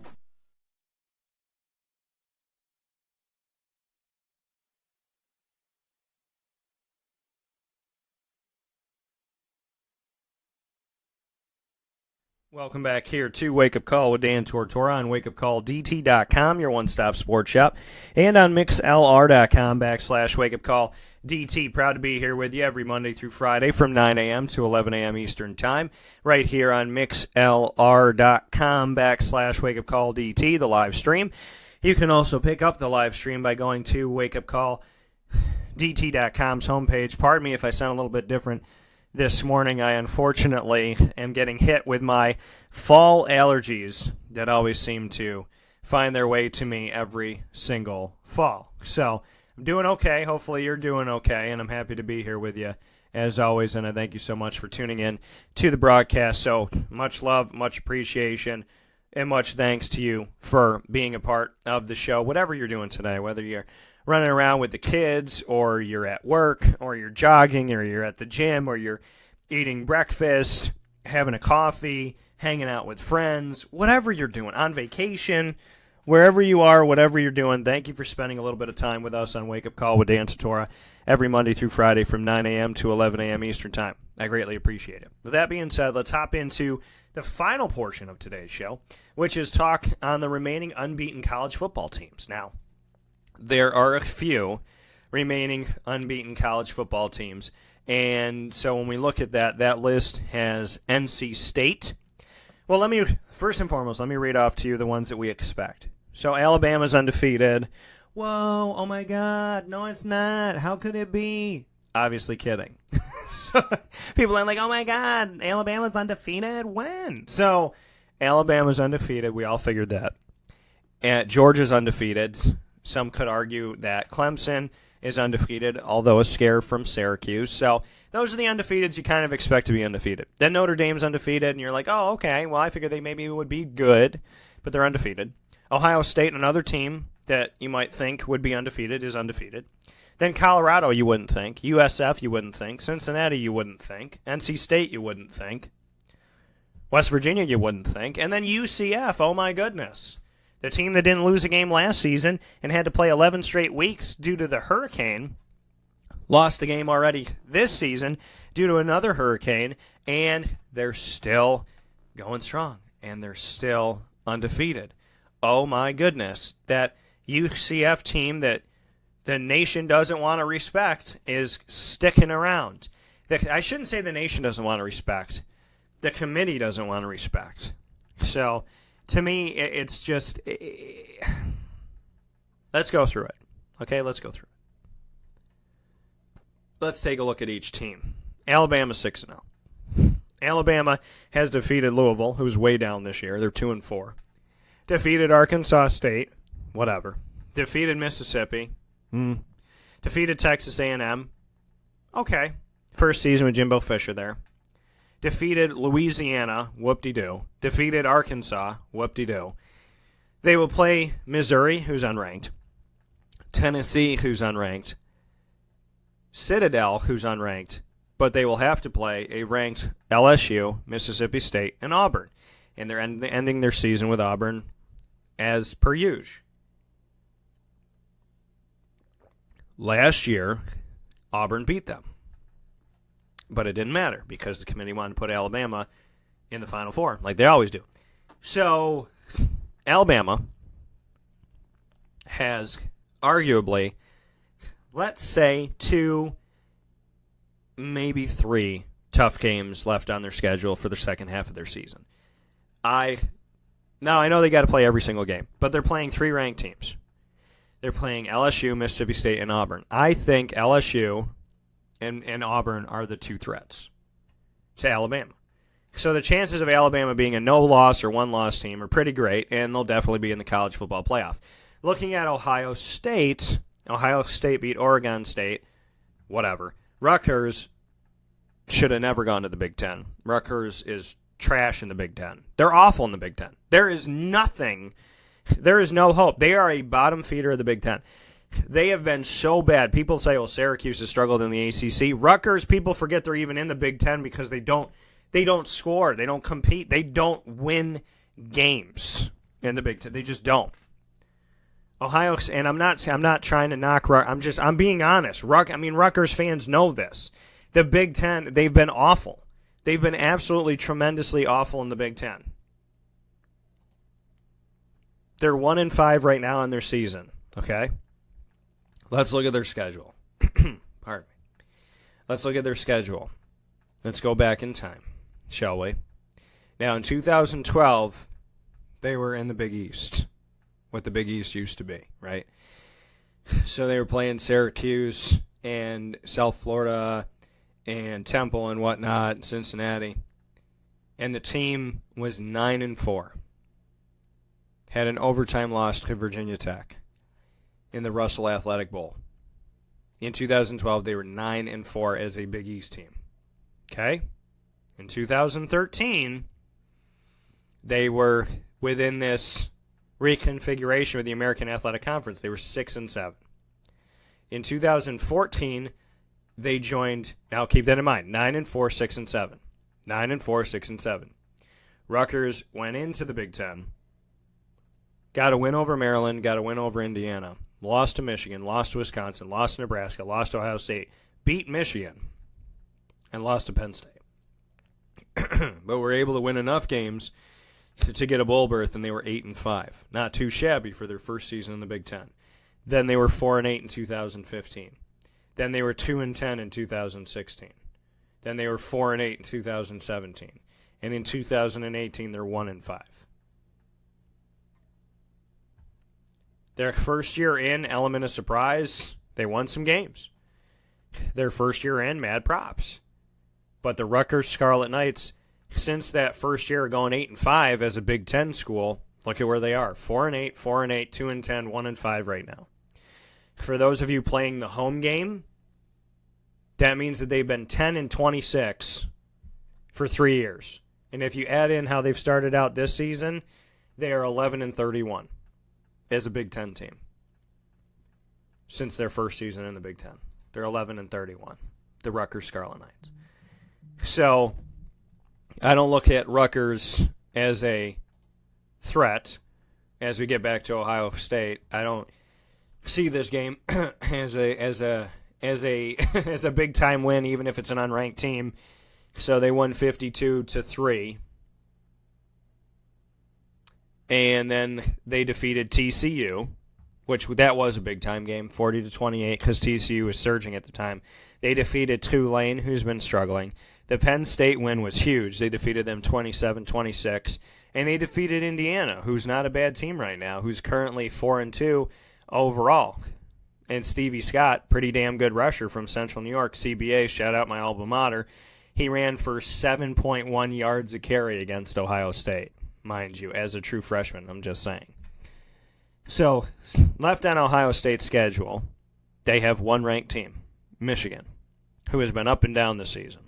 Welcome back here to Wake Up Call with Dan Tortora on wakeupcalldt.com, your one-stop sports shop, and on mixlr.com/wakeupcalldt. Proud to be here with you every Monday through Friday from 9 a.m. to 11 a.m. Eastern Time, right here on mixlr.com/wakeupcalldt, the live stream. You can also pick up the live stream by going to wakeupcalldt.com's homepage. Pardon me if I sound a little bit different. This morning, I unfortunately am getting hit with my fall allergies that always seem to find their way to me every single fall. So, I'm doing okay. Hopefully, you're doing okay, and I'm happy to be here with you as always, and I thank you so much for tuning in to the broadcast. So, much love, much appreciation, and much thanks to you for being a part of the show, whatever you're doing today, whether you're running around with the kids, or you're at work, or you're jogging, or you're at the gym, or you're eating breakfast, having a coffee, hanging out with friends, whatever you're doing, on vacation, wherever you are, whatever you're doing, thank you for spending a little bit of time with us on Wake Up Call with Dan Tortora every Monday through Friday from 9 a.m. to 11 a.m. Eastern Time. I greatly appreciate it. With that being said, let's hop into the final portion of today's show, which is talk on the remaining unbeaten college football teams. Now, there are a few remaining unbeaten college football teams, and so when we look at that list has NC State. Well, first and foremost, let me read off to you the ones that we expect. So Alabama's undefeated. Whoa, oh my God, no it's not. How could it be? Obviously kidding. So people are like, oh my God, Alabama's undefeated? When? So Alabama's undefeated. We all figured that. And Georgia's undefeated. Some could argue that Clemson is undefeated, although a scare from Syracuse. So those are the undefeateds you kind of expect to be undefeated. Then Notre Dame's undefeated, and you're like, oh, okay, well, I figured they maybe would be good, but they're undefeated. Ohio State, another team that you might think would be undefeated, is undefeated. Then Colorado, you wouldn't think. USF, you wouldn't think. Cincinnati, you wouldn't think. NC State, you wouldn't think. West Virginia, you wouldn't think. And then UCF, oh my goodness. The team that didn't lose a game last season and had to play 11 straight weeks due to the hurricane, lost a game already this season due to another hurricane, and they're still going strong, and they're still undefeated. Oh my goodness, that UCF team that the nation doesn't want to respect is sticking around. I shouldn't say the nation doesn't want to respect. The committee doesn't want to respect. So, to me, it's just, let's go through it. Okay, let's go through it. Let's take a look at each team. Alabama 6-0. Alabama has defeated Louisville, who's way down this year. They're 2-4. Defeated Arkansas State, whatever. Defeated Mississippi. Defeated Texas A&M. Okay. First season with Jimbo Fisher there. Defeated Louisiana, whoop-de-doo. Defeated Arkansas, whoop-de-doo. They will play Missouri, who's unranked. Tennessee, who's unranked. Citadel, who's unranked. But they will have to play a ranked LSU, Mississippi State, and Auburn. And they're ending their season with Auburn as per usual. Last year, Auburn beat them. But it didn't matter because the committee wanted to put Alabama in the Final Four, like they always do. So, Alabama has arguably, let's say, two maybe 3 tough games left on their schedule for the second half of their season. I know they got to play every single game, but they're playing 3 ranked teams. They're playing LSU, Mississippi State, and Auburn. I think LSU and Auburn are the 2 threats to Alabama. So the chances of Alabama being a no-loss or one-loss team are pretty great, and they'll definitely be in the college football playoff. Looking at Ohio State beat Oregon State, whatever. Rutgers should have never gone to the Big Ten. Rutgers is trash in the Big Ten. They're awful in the Big Ten. There is no hope. They are a bottom feeder of the Big Ten. They have been so bad. People say, well, Syracuse has struggled in the ACC. Rutgers, people forget they're even in the Big Ten because they don't score. They don't compete. They don't win games in the Big Ten. They just don't. Ohio, and I'm not trying to knock Rutgers. I'm being honest. Rutgers fans know this. The Big Ten, they've been awful. They've been absolutely tremendously awful in the Big Ten. They're 1-5 right now in their season. Okay? Let's look at their schedule. Pardon me. Let's look at their schedule. Let's go back in time, shall we? Now, in 2012, they were in the Big East, what the Big East used to be, right? So they were playing Syracuse and South Florida and Temple and whatnot, Cincinnati. And the team was 9-4. Had an overtime loss to Virginia Tech in the Russell Athletic Bowl. In 2012, they were 9-4 as a Big East team. Okay? In 2013, they were within this reconfiguration with the American Athletic Conference. They were 6-7. In 2014, they joined, now keep that in mind, 9-4, 6-7. 9-4, 6-7. Rutgers went into the Big Ten, got a win over Maryland, got a win over Indiana, lost to Michigan, lost to Wisconsin, lost to Nebraska, lost to Ohio State, beat Michigan, and lost to Penn State. But were able to win enough games to get a bowl berth, and they were 8-5. Not too shabby for their first season in the Big Ten. Then they were 4-8 in 2015. Then they were 2-10 in 2016. Then they were 4-8 in 2017. And in 2018, they're 1-5. Their first year in, element of surprise, they won some games. Their first year in, mad props. But the Rutgers Scarlet Knights, since that first year going 8-5 as a Big Ten school, look at where they are. 4-8, 4-8, 2-10, 1-5 right now. For those of you playing the home game, that means that they've been 10-26 for 3 years. And if you add in how they've started out this season, they are 11-31 as a Big Ten team since their first season in the Big Ten. They're 11-31, the Rutgers Scarlet Knights. So I don't look at Rutgers as a threat as we get back to Ohio State. I don't see this game as a big time win, even if it's an unranked team. So they won 52-3. And then they defeated TCU, which that was a big time game, 40-28, because TCU was surging at the time. They defeated Tulane, who's been struggling. The Penn State win was huge. They defeated them 27-26. And they defeated Indiana, who's not a bad team right now, who's currently 4-2 overall. And Stevie Scott, pretty damn good rusher from Central New York, CBA, shout out my alma mater. He ran for 7.1 yards a carry against Ohio State, mind you, as a true freshman, I'm just saying. So, left on Ohio State's schedule, they have one ranked team, Michigan, who has been up and down this season.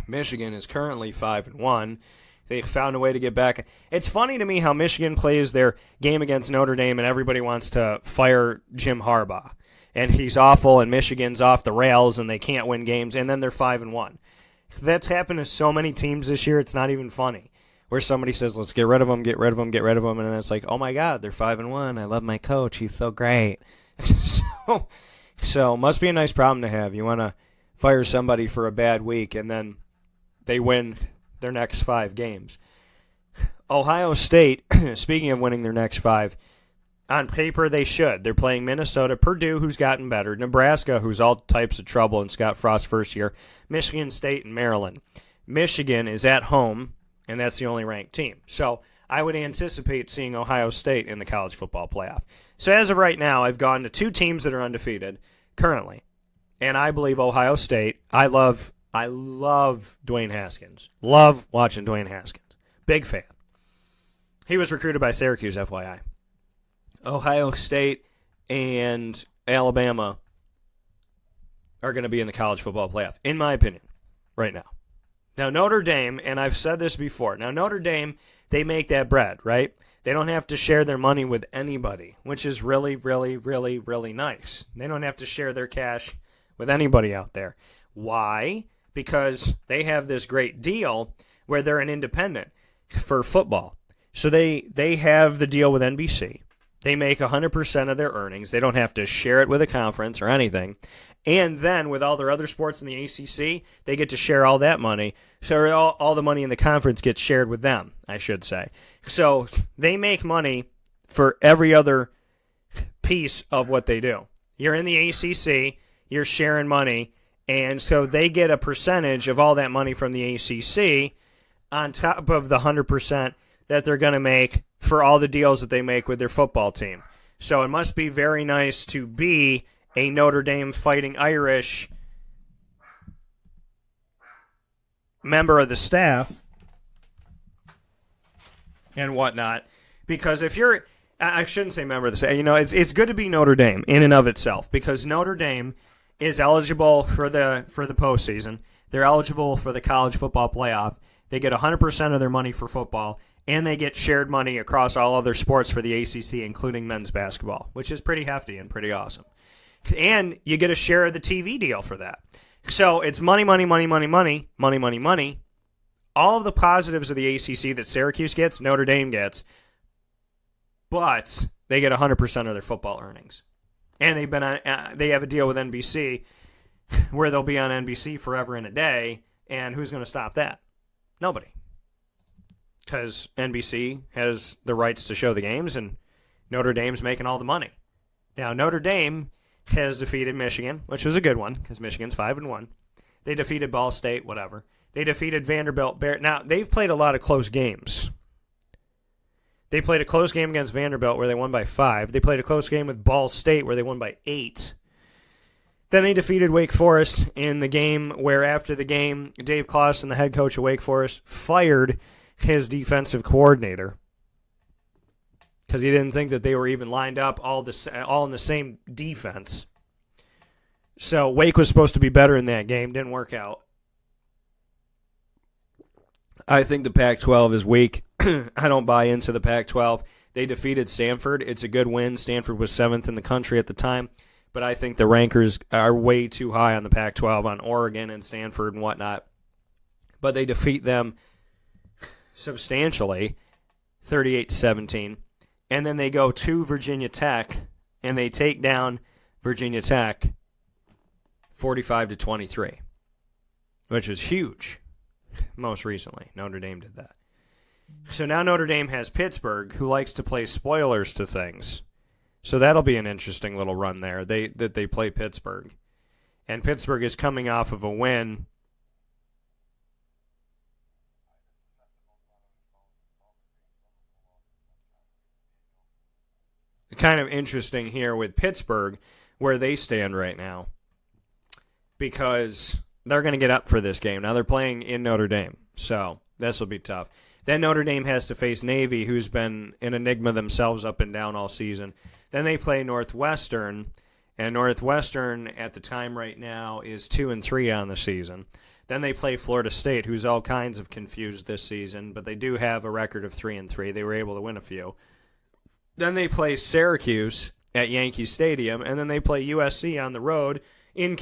Michigan is currently 5-1. They found a way to get back. It's funny to me how Michigan plays their game against Notre Dame and everybody wants to fire Jim Harbaugh. And he's awful and Michigan's off the rails and they can't win games, and then they're 5-1. That's happened to so many teams this year, it's not even funny. Where somebody says, let's get rid of them, get rid of them, get rid of them, and then it's like, oh my God, they're 5-1. I love my coach. He's so great. So must be a nice problem to have. You want to fire somebody for a bad week, and then they win their next 5 games. Ohio State, speaking of winning their next 5, On paper, they should. They're playing Minnesota, Purdue, who's gotten better, Nebraska, who's all types of trouble in Scott Frost's first year, Michigan State, and Maryland. Michigan is at home, and that's the only ranked team. So I would anticipate seeing Ohio State in the college football playoff. So as of right now, I've gone to 2 teams that are undefeated currently, and I believe Ohio State. I love Dwayne Haskins. Love watching Dwayne Haskins. Big fan. He was recruited by Syracuse, FYI. Ohio State and Alabama are going to be in the college football playoff, in my opinion, right now. Now, Notre Dame, and I've said this before, Notre Dame, they make that bread, right? They don't have to share their money with anybody, which is really, really, really, really nice. They don't have to share their cash with anybody out there. Why? Because they have this great deal where they're an independent for football. So they have the deal with NBC. They make 100% of their earnings. They don't have to share it with a conference or anything. And then with all their other sports in the ACC, they get to share all that money. So all the money in the conference gets shared with them, I should say. So they make money for every other piece of what they do. You're in the ACC, you're sharing money, and so they get a percentage of all that money from the ACC on top of the 100% that they're going to make for all the deals that they make with their football team. So it must be very nice to be a Notre Dame Fighting Irish member of the staff and whatnot. Because if you're, I shouldn't say member of the staff, it's good to be Notre Dame in and of itself, because Notre Dame is eligible for the postseason. They're eligible for the college football playoff. They get 100% of their money for football, and they get shared money across all other sports for the ACC, including men's basketball, which is pretty hefty and pretty awesome. And you get a share of the TV deal for that. So it's money, money, money, money, money, money, money, money. All of the positives of the ACC that Syracuse gets, Notre Dame gets, but they get 100% of their football earnings. And they have a deal with NBC where they'll be on NBC forever and a day, and who's going to stop that? Nobody. Because NBC has the rights to show the games, and Notre Dame's making all the money. Now, Notre Dame has defeated Michigan, which was a good one, because Michigan's 5-1. They defeated Ball State, whatever. They defeated Vanderbilt. Now, they've played a lot of close games. They played a close game against Vanderbilt where they won by 5. They played a close game with Ball State where they won by 8. Then they defeated Wake Forest in the game where, after the game, Dave Clawson, the head coach of Wake Forest, fired his defensive coordinator because he didn't think that they were even lined up all in the same defense. So Wake was supposed to be better in that game. Didn't work out. I think the Pac-12 is weak. I don't buy into the Pac-12. They defeated Stanford. It's a good win. Stanford was 7th in the country at the time. But I think the rankers are way too high on the Pac-12, on Oregon and Stanford and whatnot. But they defeat them substantially, 38-17. And then they go to Virginia Tech, and they take down Virginia Tech 45-23, which is huge. Most recently, Notre Dame did that. So now Notre Dame has Pittsburgh, who likes to play spoilers to things. So that'll be an interesting little run there. They play Pittsburgh. And Pittsburgh is coming off of a win. Kind of interesting here with Pittsburgh, where they stand right now, because they're going to get up for this game. Now they're playing in Notre Dame, so this will be tough. Then Notre Dame has to face Navy, who's been an enigma themselves up and down all season. Then they play Northwestern, and Northwestern at the time right now is 2-3 on the season. Then they play Florida State, who's all kinds of confused this season, but they do have a record of 3-3. They were able to win a few. Then they play Syracuse at Yankee Stadium, and then they play USC on the road in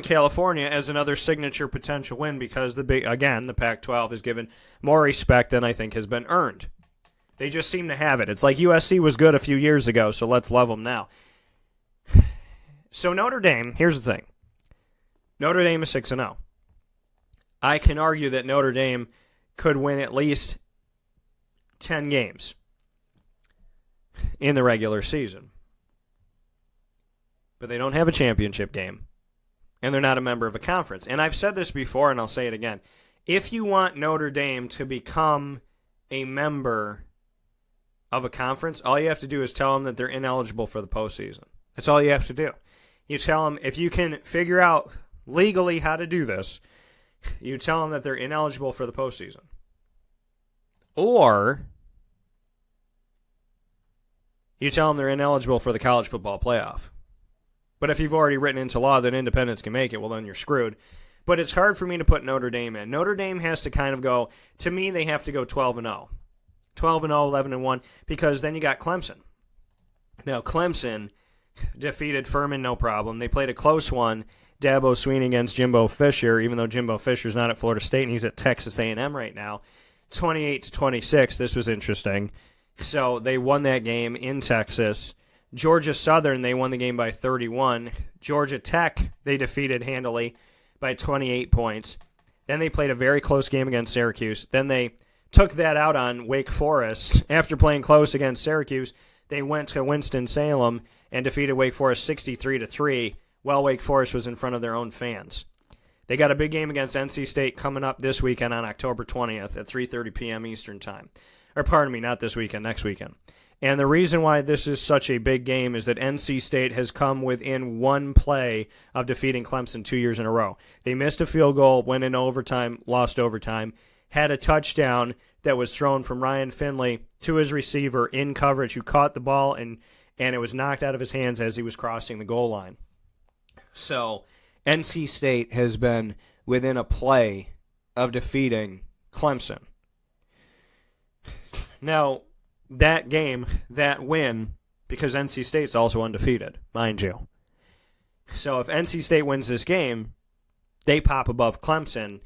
California as another signature potential win, because the Pac-12 has given more respect than I think has been earned. They just seem to have it. It's like USC was good a few years ago, so let's love them now. So Notre Dame, here's the thing. Notre Dame is 6-0. I can argue that Notre Dame could win at least 10 games. in the regular season. But they don't have a championship game, and they're not a member of a conference. And I've said this before, and I'll say it again. If you want Notre Dame to become a member of a conference, all you have to do is tell them that they're ineligible for the postseason. That's all you have to do. You tell them, if you can figure out legally how to do this, you tell them that they're ineligible for the postseason. Or you tell them they're ineligible for the college football playoff. But if you've already written into law that independents can make it, well, then you're screwed. But it's hard for me to put Notre Dame in. Notre Dame has to kind of go, to me, they have to go 12-0. 12-0, 11-1, because then you got Clemson. Now, Clemson defeated Furman, no problem. They played a close one, Dabo Swinney against Jimbo Fisher, even though Jimbo Fisher's not at Florida State and he's at Texas A&M right now. 28-26, this was interesting. So they won that game in Texas. Georgia Southern, they won the game by 31. Georgia Tech, they defeated handily by 28 points. Then they played a very close game against Syracuse. Then they took that out on Wake Forest. After playing close against Syracuse, they went to Winston-Salem and defeated Wake Forest 63-3, while Wake Forest was in front of their own fans. They got a big game against NC State coming up this weekend on October 20th at 3:30 p.m. Eastern Time. Or pardon me, not this weekend, next weekend. And the reason why this is such a big game is that NC State has come within one play of defeating Clemson 2 years in a row. They missed a field goal, went in overtime, lost overtime, had a touchdown that was thrown from Ryan Finley to his receiver in coverage, who caught the ball and it was knocked out of his hands as he was crossing the goal line. So NC State has been within a play of defeating Clemson. Now, that game, that win, because NC State's also undefeated, mind you. So if NC State wins this game, they pop above Clemson.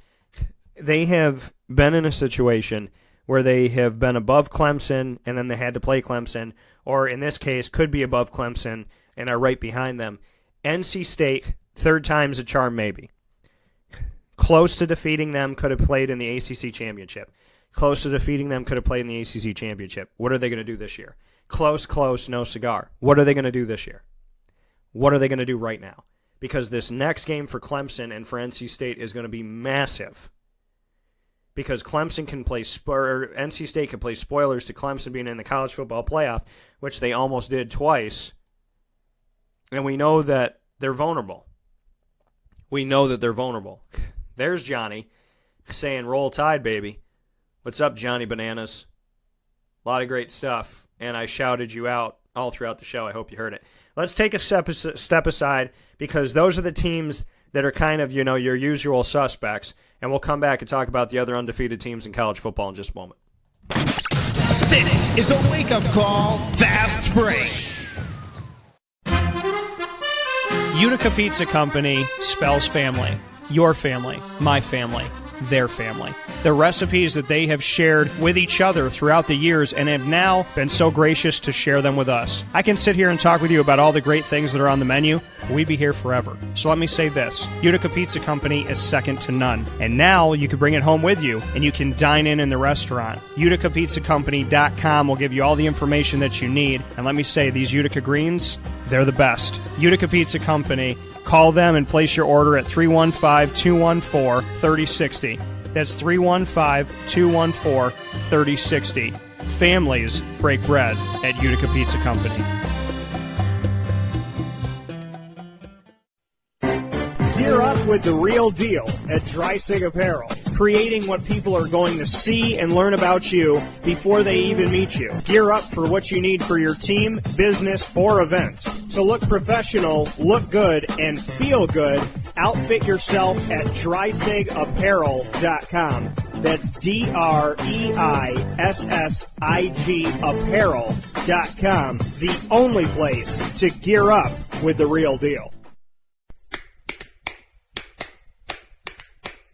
They have been in a situation where they have been above Clemson and then they had to play Clemson, or in this case, could be above Clemson and are right behind them. NC State, third time's a charm maybe. Close to defeating them, could have played in the ACC Championship. Close to defeating them, could have played in the ACC Championship. What are they going to do this year? Close, no cigar. What are they going to do this year? What are they going to do right now? Because this next game for Clemson and for NC State is going to be massive. Because Clemson can play, NC State can play spoilers to Clemson being in the college football playoff, which they almost did twice. And we know that they're vulnerable. There's Jonny saying, "Roll Tide, baby." What's up, Johnny Bananas? A lot of great stuff, and I shouted you out all throughout the show. I hope you heard it. Let's take a step aside, because those are the teams that are kind of, your usual suspects, and we'll come back and talk about the other undefeated teams in college football in just a moment. This is a wake-up call, fast break. Utica Pizza Company spells family. Your family, my family, their family. The recipes that they have shared with each other throughout the years and have now been so gracious to share them with us. I can sit here and talk with you about all the great things that are on the menu, but we'd be here forever. So let me say this. Utica Pizza Company is second to none. And now you can bring it home with you and you can dine in the restaurant. UticaPizzaCompany.com will give you all the information that you need. And let me say, these Utica greens, they're the best. Utica Pizza Company. Call them and place your order at 315-214-3060. That's 315-214-3060. Families break bread at Utica Pizza Company. Gear up with the real deal at Dreisig Apparel, creating what people are going to see and learn about you before they even meet you. Gear up for what you need for your team, business, or event. To look professional, look good, and feel good, outfit yourself at DreisigApparel.com. That's DREISSIG Apparel.com. The only place to gear up with the real deal.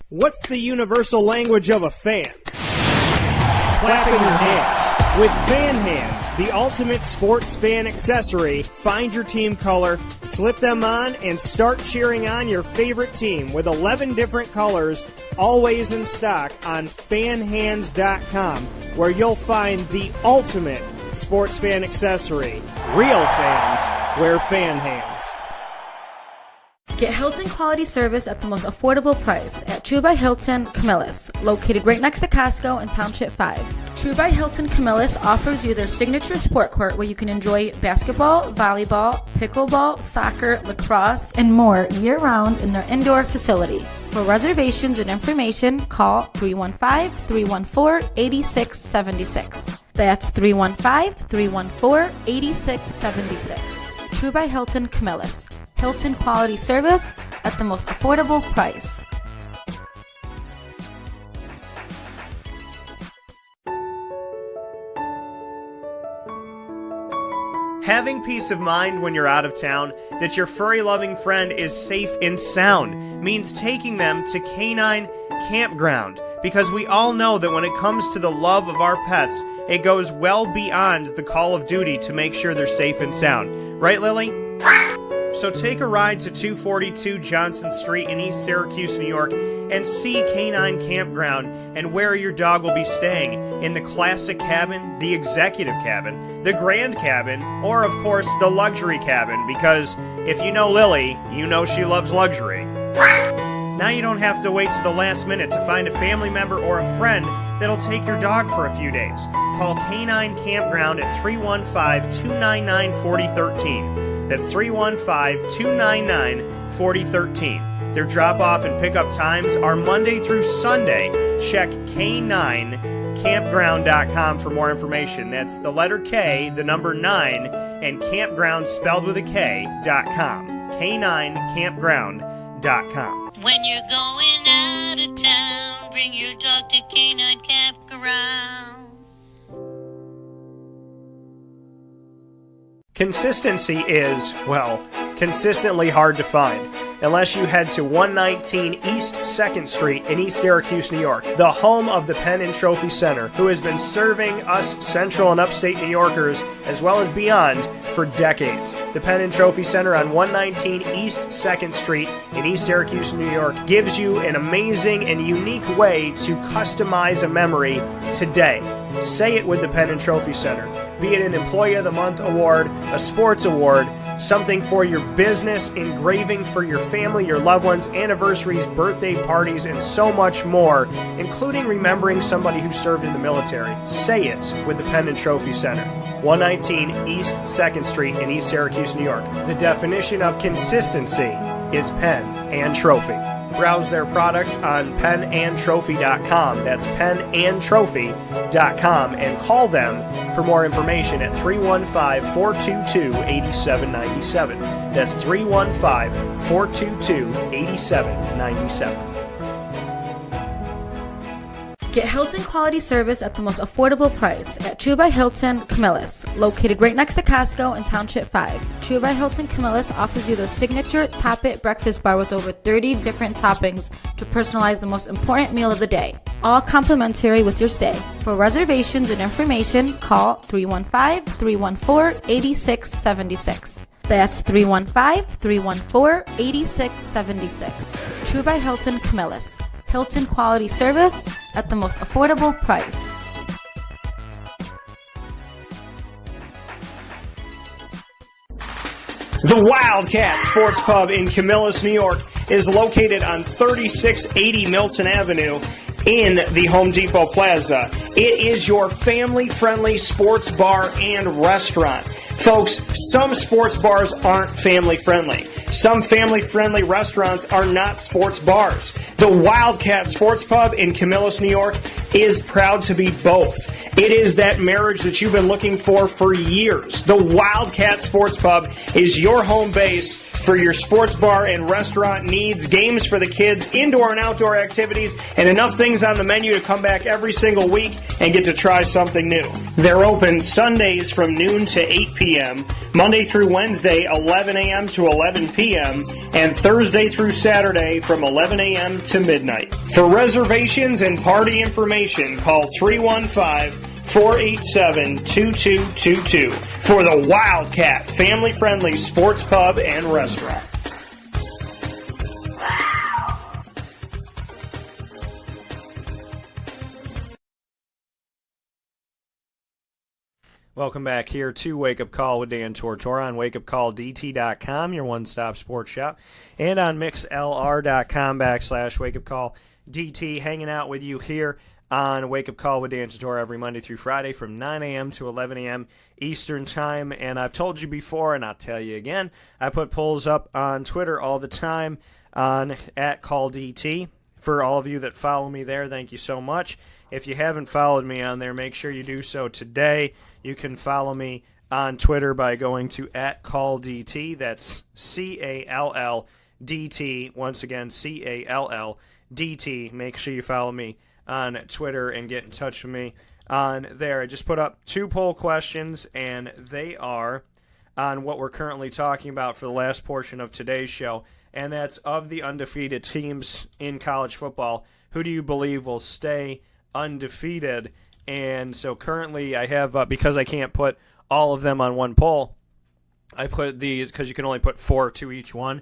What's the universal language of a fan? Clapping your hands. With Fan Hands, the ultimate sports fan accessory, find your team color, slip them on, and start cheering on your favorite team with 11 different colors, always in stock on fanhands.com, where you'll find the ultimate Sports Fan Accessory. Real fans wear fan hands. Get Hilton quality service at the most affordable price at True by Hilton Camillus, located right next to Costco in Township 5. True by Hilton Camillus offers you their signature sport court where you can enjoy basketball, volleyball, pickleball, soccer, lacrosse, and more year-round in their indoor facility. For reservations and information, call 315-314-8676. That's 315-314-8676. True by Hilton Camillus. Hilton quality service at the most affordable price. Having peace of mind when you're out of town that your furry-loving friend is safe and sound means taking them to Canine Campground, because we all know that when it comes to the love of our pets, it goes well beyond the call of duty to make sure they're safe and sound. Right, Lily? So take a ride to 242 Johnson Street in East Syracuse, New York, and see Canine Campground and where your dog will be staying, in the classic cabin, the executive cabin, the grand cabin, or of course the luxury cabin, because if you know Lily, you know she loves luxury. Now you don't have to wait to the last minute to find a family member or a friend that'll take your dog for a few days. Call Canine Campground at 315-299-4013. That's 315-299-4013. Their drop-off and pickup times are Monday through Sunday. Check K9campground.com for more information. That's the letter K, the number 9, and campground spelled with a K.com. K9campground.com. When you're going out of town, bring your dog to Canine Campground. Consistency is, well, consistently hard to find, unless you head to 119 East 2nd Street in East Syracuse, New York, the home of the Pen and Trophy Center, who has been serving us Central and Upstate New Yorkers, as well as beyond, for decades. The Pen and Trophy Center on 119 East 2nd Street in East Syracuse, New York, gives you an amazing and unique way to customize a memory today. Say it with the Pen and Trophy Center. Be it an Employee of the Month award, a sports award, something for your business, engraving for your family, your loved ones, anniversaries, birthday parties, and so much more, including remembering somebody who served in the military. Say it with the Pen and Trophy Center. 119 East 2nd Street in East Syracuse, New York. The definition of consistency is pen and trophy. Browse their products on penandtrophy.com. That's penandtrophy.com, and call them for more information at 315-422-8797. That's 315-422-8797. Get Hilton quality service at the most affordable price at True by Hilton Camillus, located right next to Costco in Township 5. True by Hilton Camillus offers you their signature Top-It breakfast bar with over 30 different toppings to personalize the most important meal of the day, all complimentary with your stay. For reservations and information, call 315-314-8676. That's 315-314-8676. True by Hilton Camillus. Hilton quality service at the most affordable price. The Wildcat Sports Pub in Camillus, New York is located on 3680 Milton Avenue in the Home Depot Plaza. It is your family-friendly sports bar and restaurant. Folks, some sports bars aren't family-friendly. Some family-friendly restaurants are not sports bars. The Wildcat Sports Pub in Camillus, New York is proud to be both. It is that marriage that you've been looking for years. The Wildcat Sports Pub is your home base for your sports bar and restaurant needs, games for the kids, indoor and outdoor activities, and enough things on the menu to come back every single week and get to try something new. They're open Sundays from noon to 8 p.m., Monday through Wednesday, 11 a.m. to 11 p.m., and Thursday through Saturday from 11 a.m. to midnight. For reservations and party information, call 315-487-2222 for the Wildcat family-friendly sports pub and restaurant. Welcome back here to Wake Up Call with Dan Tortora on wakeupcalldt.com, your one-stop sports shop, and on mixlr.com/wakeupcalldt, hanging out with you here on Wake Up Call with Dan Tortora every Monday through Friday from 9 a.m. to 11 a.m. Eastern Time. And I've told you before, and I'll tell you again, I put polls up on Twitter all the time on @CallDT. For all of you that follow me there, thank you so much. If you haven't followed me on there, make sure you do so today. You can follow me on Twitter by going to @CallDT. That's CALLDT. Once again, CALLDT. Make sure you follow me on Twitter and get in touch with me on there. I just put up 2 poll questions, and they are on what we're currently talking about for the last portion of today's show, and that's of the undefeated teams in college football, who do you believe will stay undefeated? And so currently I have, because I can't put all of them on one poll, I put these, because you can only put 4 to each one.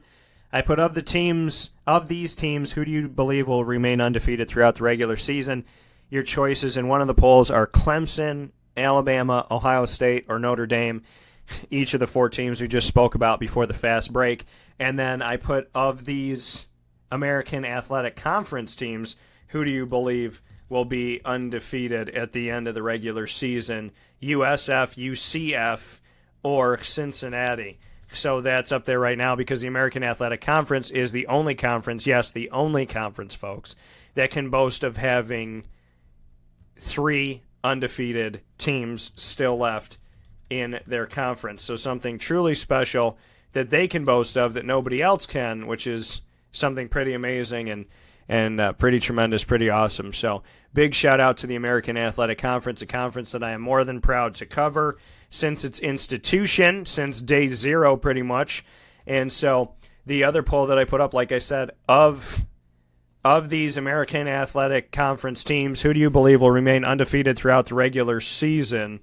I put of these teams, who do you believe will remain undefeated throughout the regular season? Your choices in one of the polls are Clemson, Alabama, Ohio State, or Notre Dame, each of the 4 teams we just spoke about before the fast break. And then I put of these American Athletic Conference teams, who do you believe will be undefeated at the end of the regular season? USF, UCF, or Cincinnati. So that's up there right now because the American Athletic Conference is the only conference, yes, the only conference, folks, that can boast of having 3 undefeated teams still left in their conference. So something truly special that they can boast of that nobody else can, which is something pretty amazing and pretty tremendous, pretty awesome. So big shout out to the American Athletic Conference, a conference that I am more than proud to cover since its institution, since day 0 pretty much. And so the other poll that I put up, like I said, of these American Athletic Conference teams, who do you believe will remain undefeated throughout the regular season?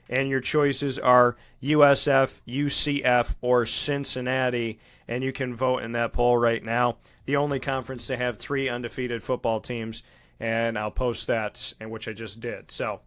And your choices are USF, UCF, or Cincinnati. And you can vote in that poll right now. The only conference to have 3 undefeated football teams, and I'll post that, and which I just did. So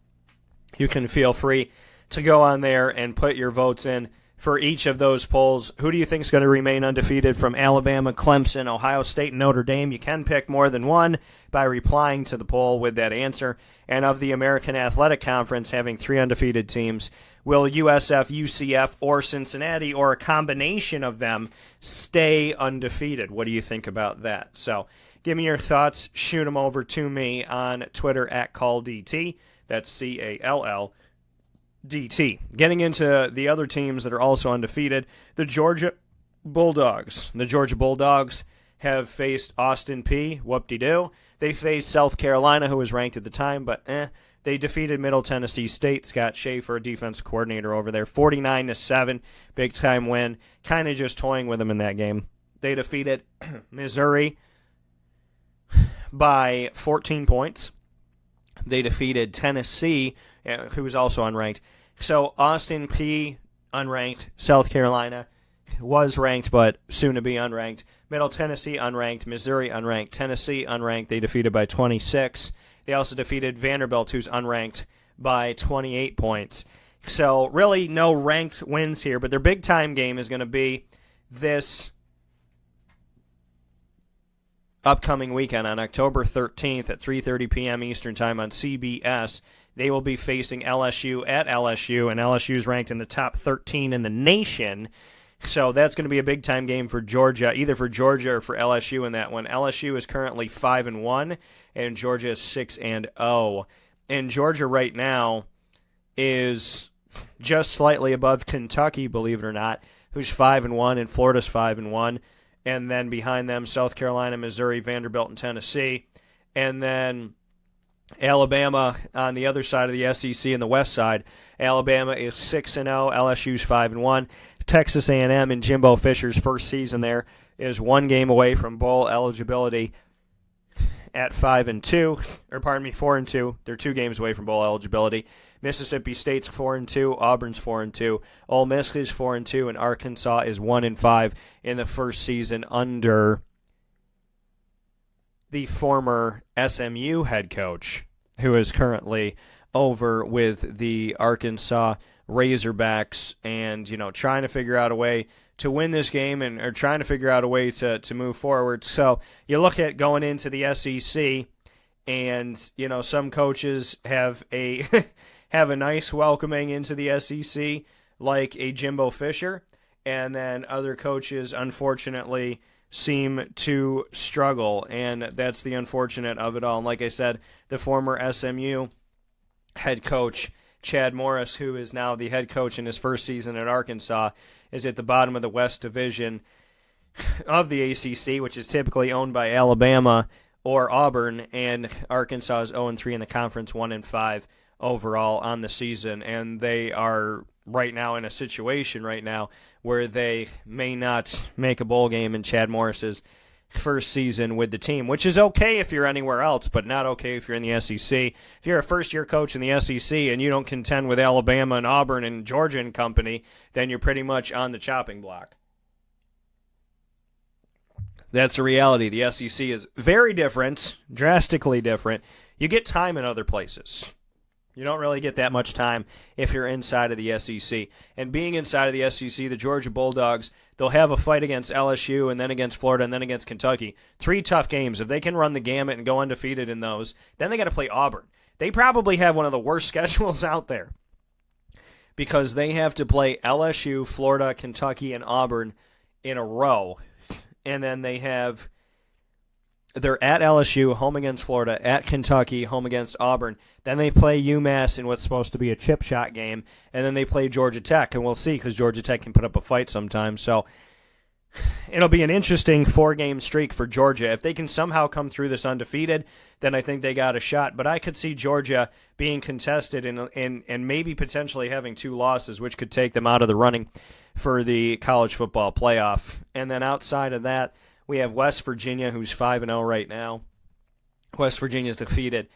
you can feel free to go on there and put your votes in for each of those polls. Who do you think is going to remain undefeated from Alabama, Clemson, Ohio State, and Notre Dame? You can pick more than one by replying to the poll with that answer. And of the American Athletic Conference having 3 undefeated teams, will USF, UCF, or Cincinnati, or a combination of them, stay undefeated? What do you think about that? So give me your thoughts. Shoot them over to me on Twitter @CallDT. That's CALLDT. Getting into the other teams that are also undefeated, the Georgia Bulldogs. The Georgia Bulldogs have faced Austin Peay. Whoop-de-doo. They faced South Carolina, who was ranked at the time, but They defeated Middle Tennessee State. Scott Schaefer, defensive coordinator over there, 49-7, big-time win. Kind of just toying with them in that game. They defeated Missouri by 14 points. They defeated Tennessee, who was also unranked. So Austin Peay, unranked. South Carolina was ranked, but soon to be unranked. Middle Tennessee, unranked. Missouri, unranked. Tennessee, unranked. They defeated by 26. They also defeated Vanderbilt, who's unranked, by 28 points. So really no ranked wins here, but their big-time game is going to be this upcoming weekend on October 13th at 3:30 p.m. Eastern Time on CBS. They will be facing LSU at LSU, and LSU is ranked in the top 13 in the nation. So that's going to be a big-time game for Georgia, either for Georgia or for LSU in that one. LSU is currently 5-1, and Georgia is 6-0. And Georgia right now is just slightly above Kentucky, believe it or not, who's 5-1, and Florida's 5-1. And then behind them, South Carolina, Missouri, Vanderbilt, and Tennessee. And then Alabama on the other side of the SEC and the west side. Alabama is 6-0, LSU's 5-1. Texas A&M and Jimbo Fisher's first season there is one game away from bowl eligibility at 5-2, or pardon me, 4-2. They're 2 games away from bowl eligibility. Mississippi State's 4-2, Auburn's 4-2, Ole Miss is 4-2, and Arkansas is 1-5 in the first season under the former SMU head coach, who is currently over with the Arkansas Razorbacks and, trying to figure out a way to win this game or trying to figure out a way to move forward. So you look at going into the SEC and, some coaches have a have a nice welcoming into the SEC like a Jimbo Fisher, and then other coaches, unfortunately, seem to struggle, and that's the unfortunate of it all. And like I said, the former SMU head coach, Chad Morris, who is now the head coach in his first season at Arkansas, is at the bottom of the West Division of the ACC, which is typically owned by Alabama or Auburn, and Arkansas is 0-3 in the conference, 1-5 overall on the season, and they are right now in a situation where they may not make a bowl game in Chad Morris's first season with the team, which is okay if you're anywhere else, but not okay if you're in the SEC. If you're a first-year coach in the SEC and you don't contend with Alabama and Auburn and Georgia and company, then you're pretty much on the chopping block. That's the reality. The SEC is very different, drastically different. You get time in other places. You don't really get that much time if you're inside of the SEC. And being inside of the SEC, the Georgia Bulldogs, they'll have a fight against LSU and then against Florida and then against Kentucky. 3 tough games. If they can run the gamut and go undefeated in those, then they got to play Auburn. They probably have one of the worst schedules out there because they have to play LSU, Florida, Kentucky, and Auburn in a row. And then they're at LSU, home against Florida, at Kentucky, home against Auburn. Then they play UMass in what's supposed to be a chip shot game, and then they play Georgia Tech, and we'll see because Georgia Tech can put up a fight sometimes. So it'll be an interesting 4-game streak for Georgia. If they can somehow come through this undefeated, then I think they got a shot. But I could see Georgia being contested and maybe potentially having 2 losses, which could take them out of the running for the college football playoff. And then outside of that, we have West Virginia, who's 5-0 right now. West Virginia's defeated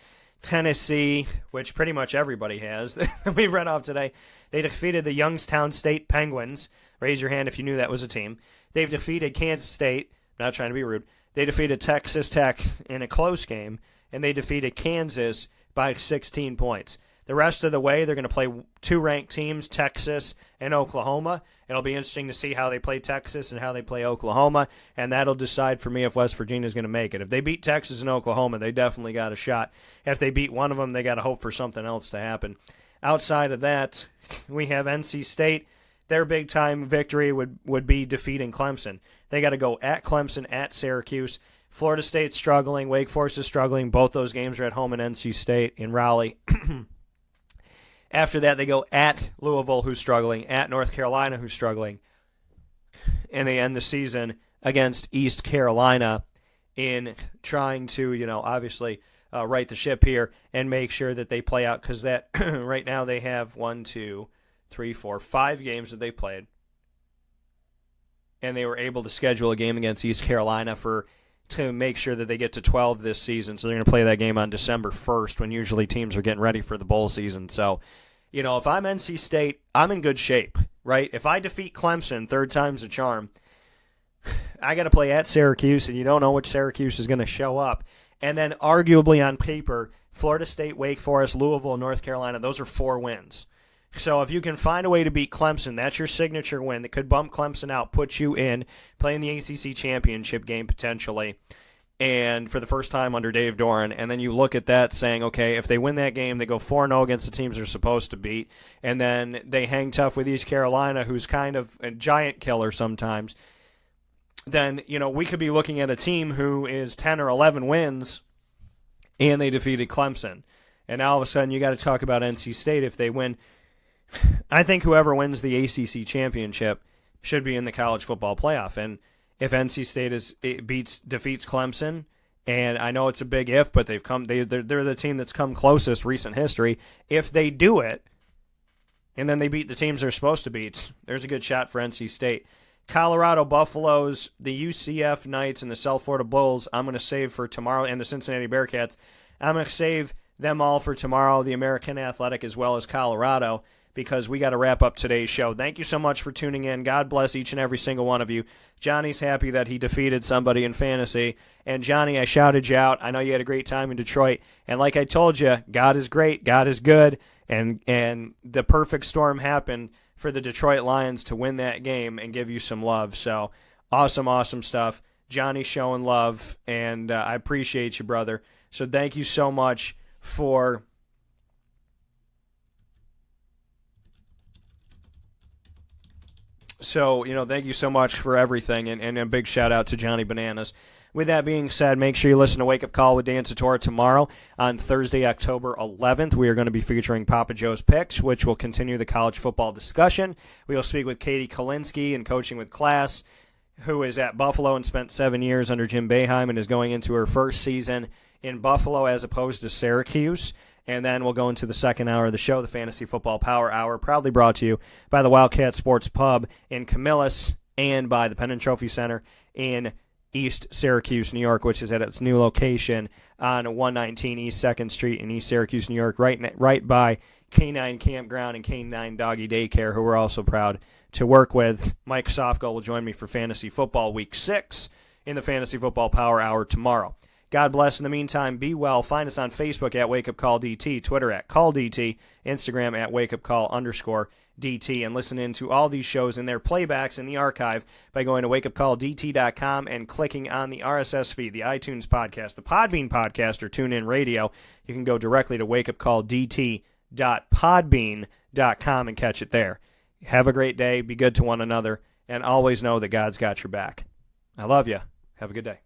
Tennessee, which pretty much everybody has. We read off today. They defeated the Youngstown State Penguins. Raise your hand if you knew that was a team. They've defeated Kansas State. Not trying to be rude. They defeated Texas Tech in a close game, and they defeated Kansas by 16 points. The rest of the way, they're going to play 2 ranked teams, Texas and Oklahoma. It'll be interesting to see how they play Texas and how they play Oklahoma, and that'll decide for me if West Virginia is going to make it. If they beat Texas and Oklahoma, they definitely got a shot. If they beat one of them, they got to hope for something else to happen. Outside of that, we have NC State. Their big-time victory would be defeating Clemson. They got to go at Clemson, at Syracuse. Florida State's struggling. Wake Forest is struggling. Both those games are at home in NC State in Raleigh. After that, they go at Louisville, who's struggling, at North Carolina, who's struggling, and they end the season against East Carolina in trying to, obviously right the ship here and make sure that they play out, because that right now they have 5 games that they played, and they were able to schedule a game against East Carolina to make sure that they get to 12 this season. So they're going to play that game on December 1st when usually teams are getting ready for the bowl season. So, if I'm NC State, I'm in good shape, right? If I defeat Clemson, 3rd time's a charm, I got to play at Syracuse, and you don't know which Syracuse is going to show up. And then arguably on paper, Florida State, Wake Forest, Louisville, North Carolina, those are 4 wins. So if you can find a way to beat Clemson, that's your signature win that could bump Clemson out, put you in, playing the ACC championship game potentially, and for the first time under Dave Doran. And then you look at that saying, okay, if they win that game, they go 4-0 against the teams they're supposed to beat, and then they hang tough with East Carolina, who's kind of a giant killer sometimes. Then, we could be looking at a team who is 10 or 11 wins, and they defeated Clemson. And now all of a sudden you got to talk about NC State if they win. I think whoever wins the ACC championship should be in the college football playoff. And if NC State defeats Clemson, and I know it's a big if, but they're the team that's come closest recent history. If they do it, and then they beat the teams they're supposed to beat, there's a good shot for NC State. Colorado Buffaloes, the UCF Knights, and the South Florida Bulls, I'm going to save for tomorrow, and the Cincinnati Bearcats. I'm going to save them all for tomorrow, the American Athletic as well as Colorado, because we got to wrap up today's show. Thank you so much for tuning in. God bless each and every single one of you. Johnny's happy that he defeated somebody in fantasy. And Johnny, I shouted you out. I know you had a great time in Detroit. And like I told you, God is great. God is good. And the perfect storm happened for the Detroit Lions to win that game and give you some love. So awesome stuff. Jonny showing love, and I appreciate you, brother. So thank you so much for thank you so much for everything, and a big shout out to Johnny Bananas. With that being said, make sure you listen to Wake Up Call with Dan Tortora tomorrow on Thursday, October 11th. We are going to be featuring Papa Joe's Picks, which will continue the college football discussion. We will speak with Katie Kalinsky and Coaching with Class, who is at Buffalo and spent 7 years under Jim Boeheim and is going into her first season in Buffalo as opposed to Syracuse. And then we'll go into the second hour of the show, the Fantasy Football Power Hour, proudly brought to you by the Wildcat Sports Pub in Camillus and by the Penn & Trophy Center in East Syracuse, New York, which is at its new location on 119 East 2nd Street in East Syracuse, New York, right by K9 Campground and K9 Doggy Daycare, who we're also proud to work with. Mike Sofko will join me for Fantasy Football Week 6 in the Fantasy Football Power Hour tomorrow. God bless. In the meantime, be well. Find us on Facebook at Wake Up Call DT, Twitter at Call DT, Instagram at Wake Up Call _DT, and listen in to all these shows and their playbacks in the archive by going to wakeupcalldt.com and clicking on the RSS feed, the iTunes podcast, the Podbean podcast, or TuneIn Radio. You can go directly to wakeupcalldt.podbean.com and catch it there. Have a great day. Be good to one another, and always know that God's got your back. I love you. Have a good day.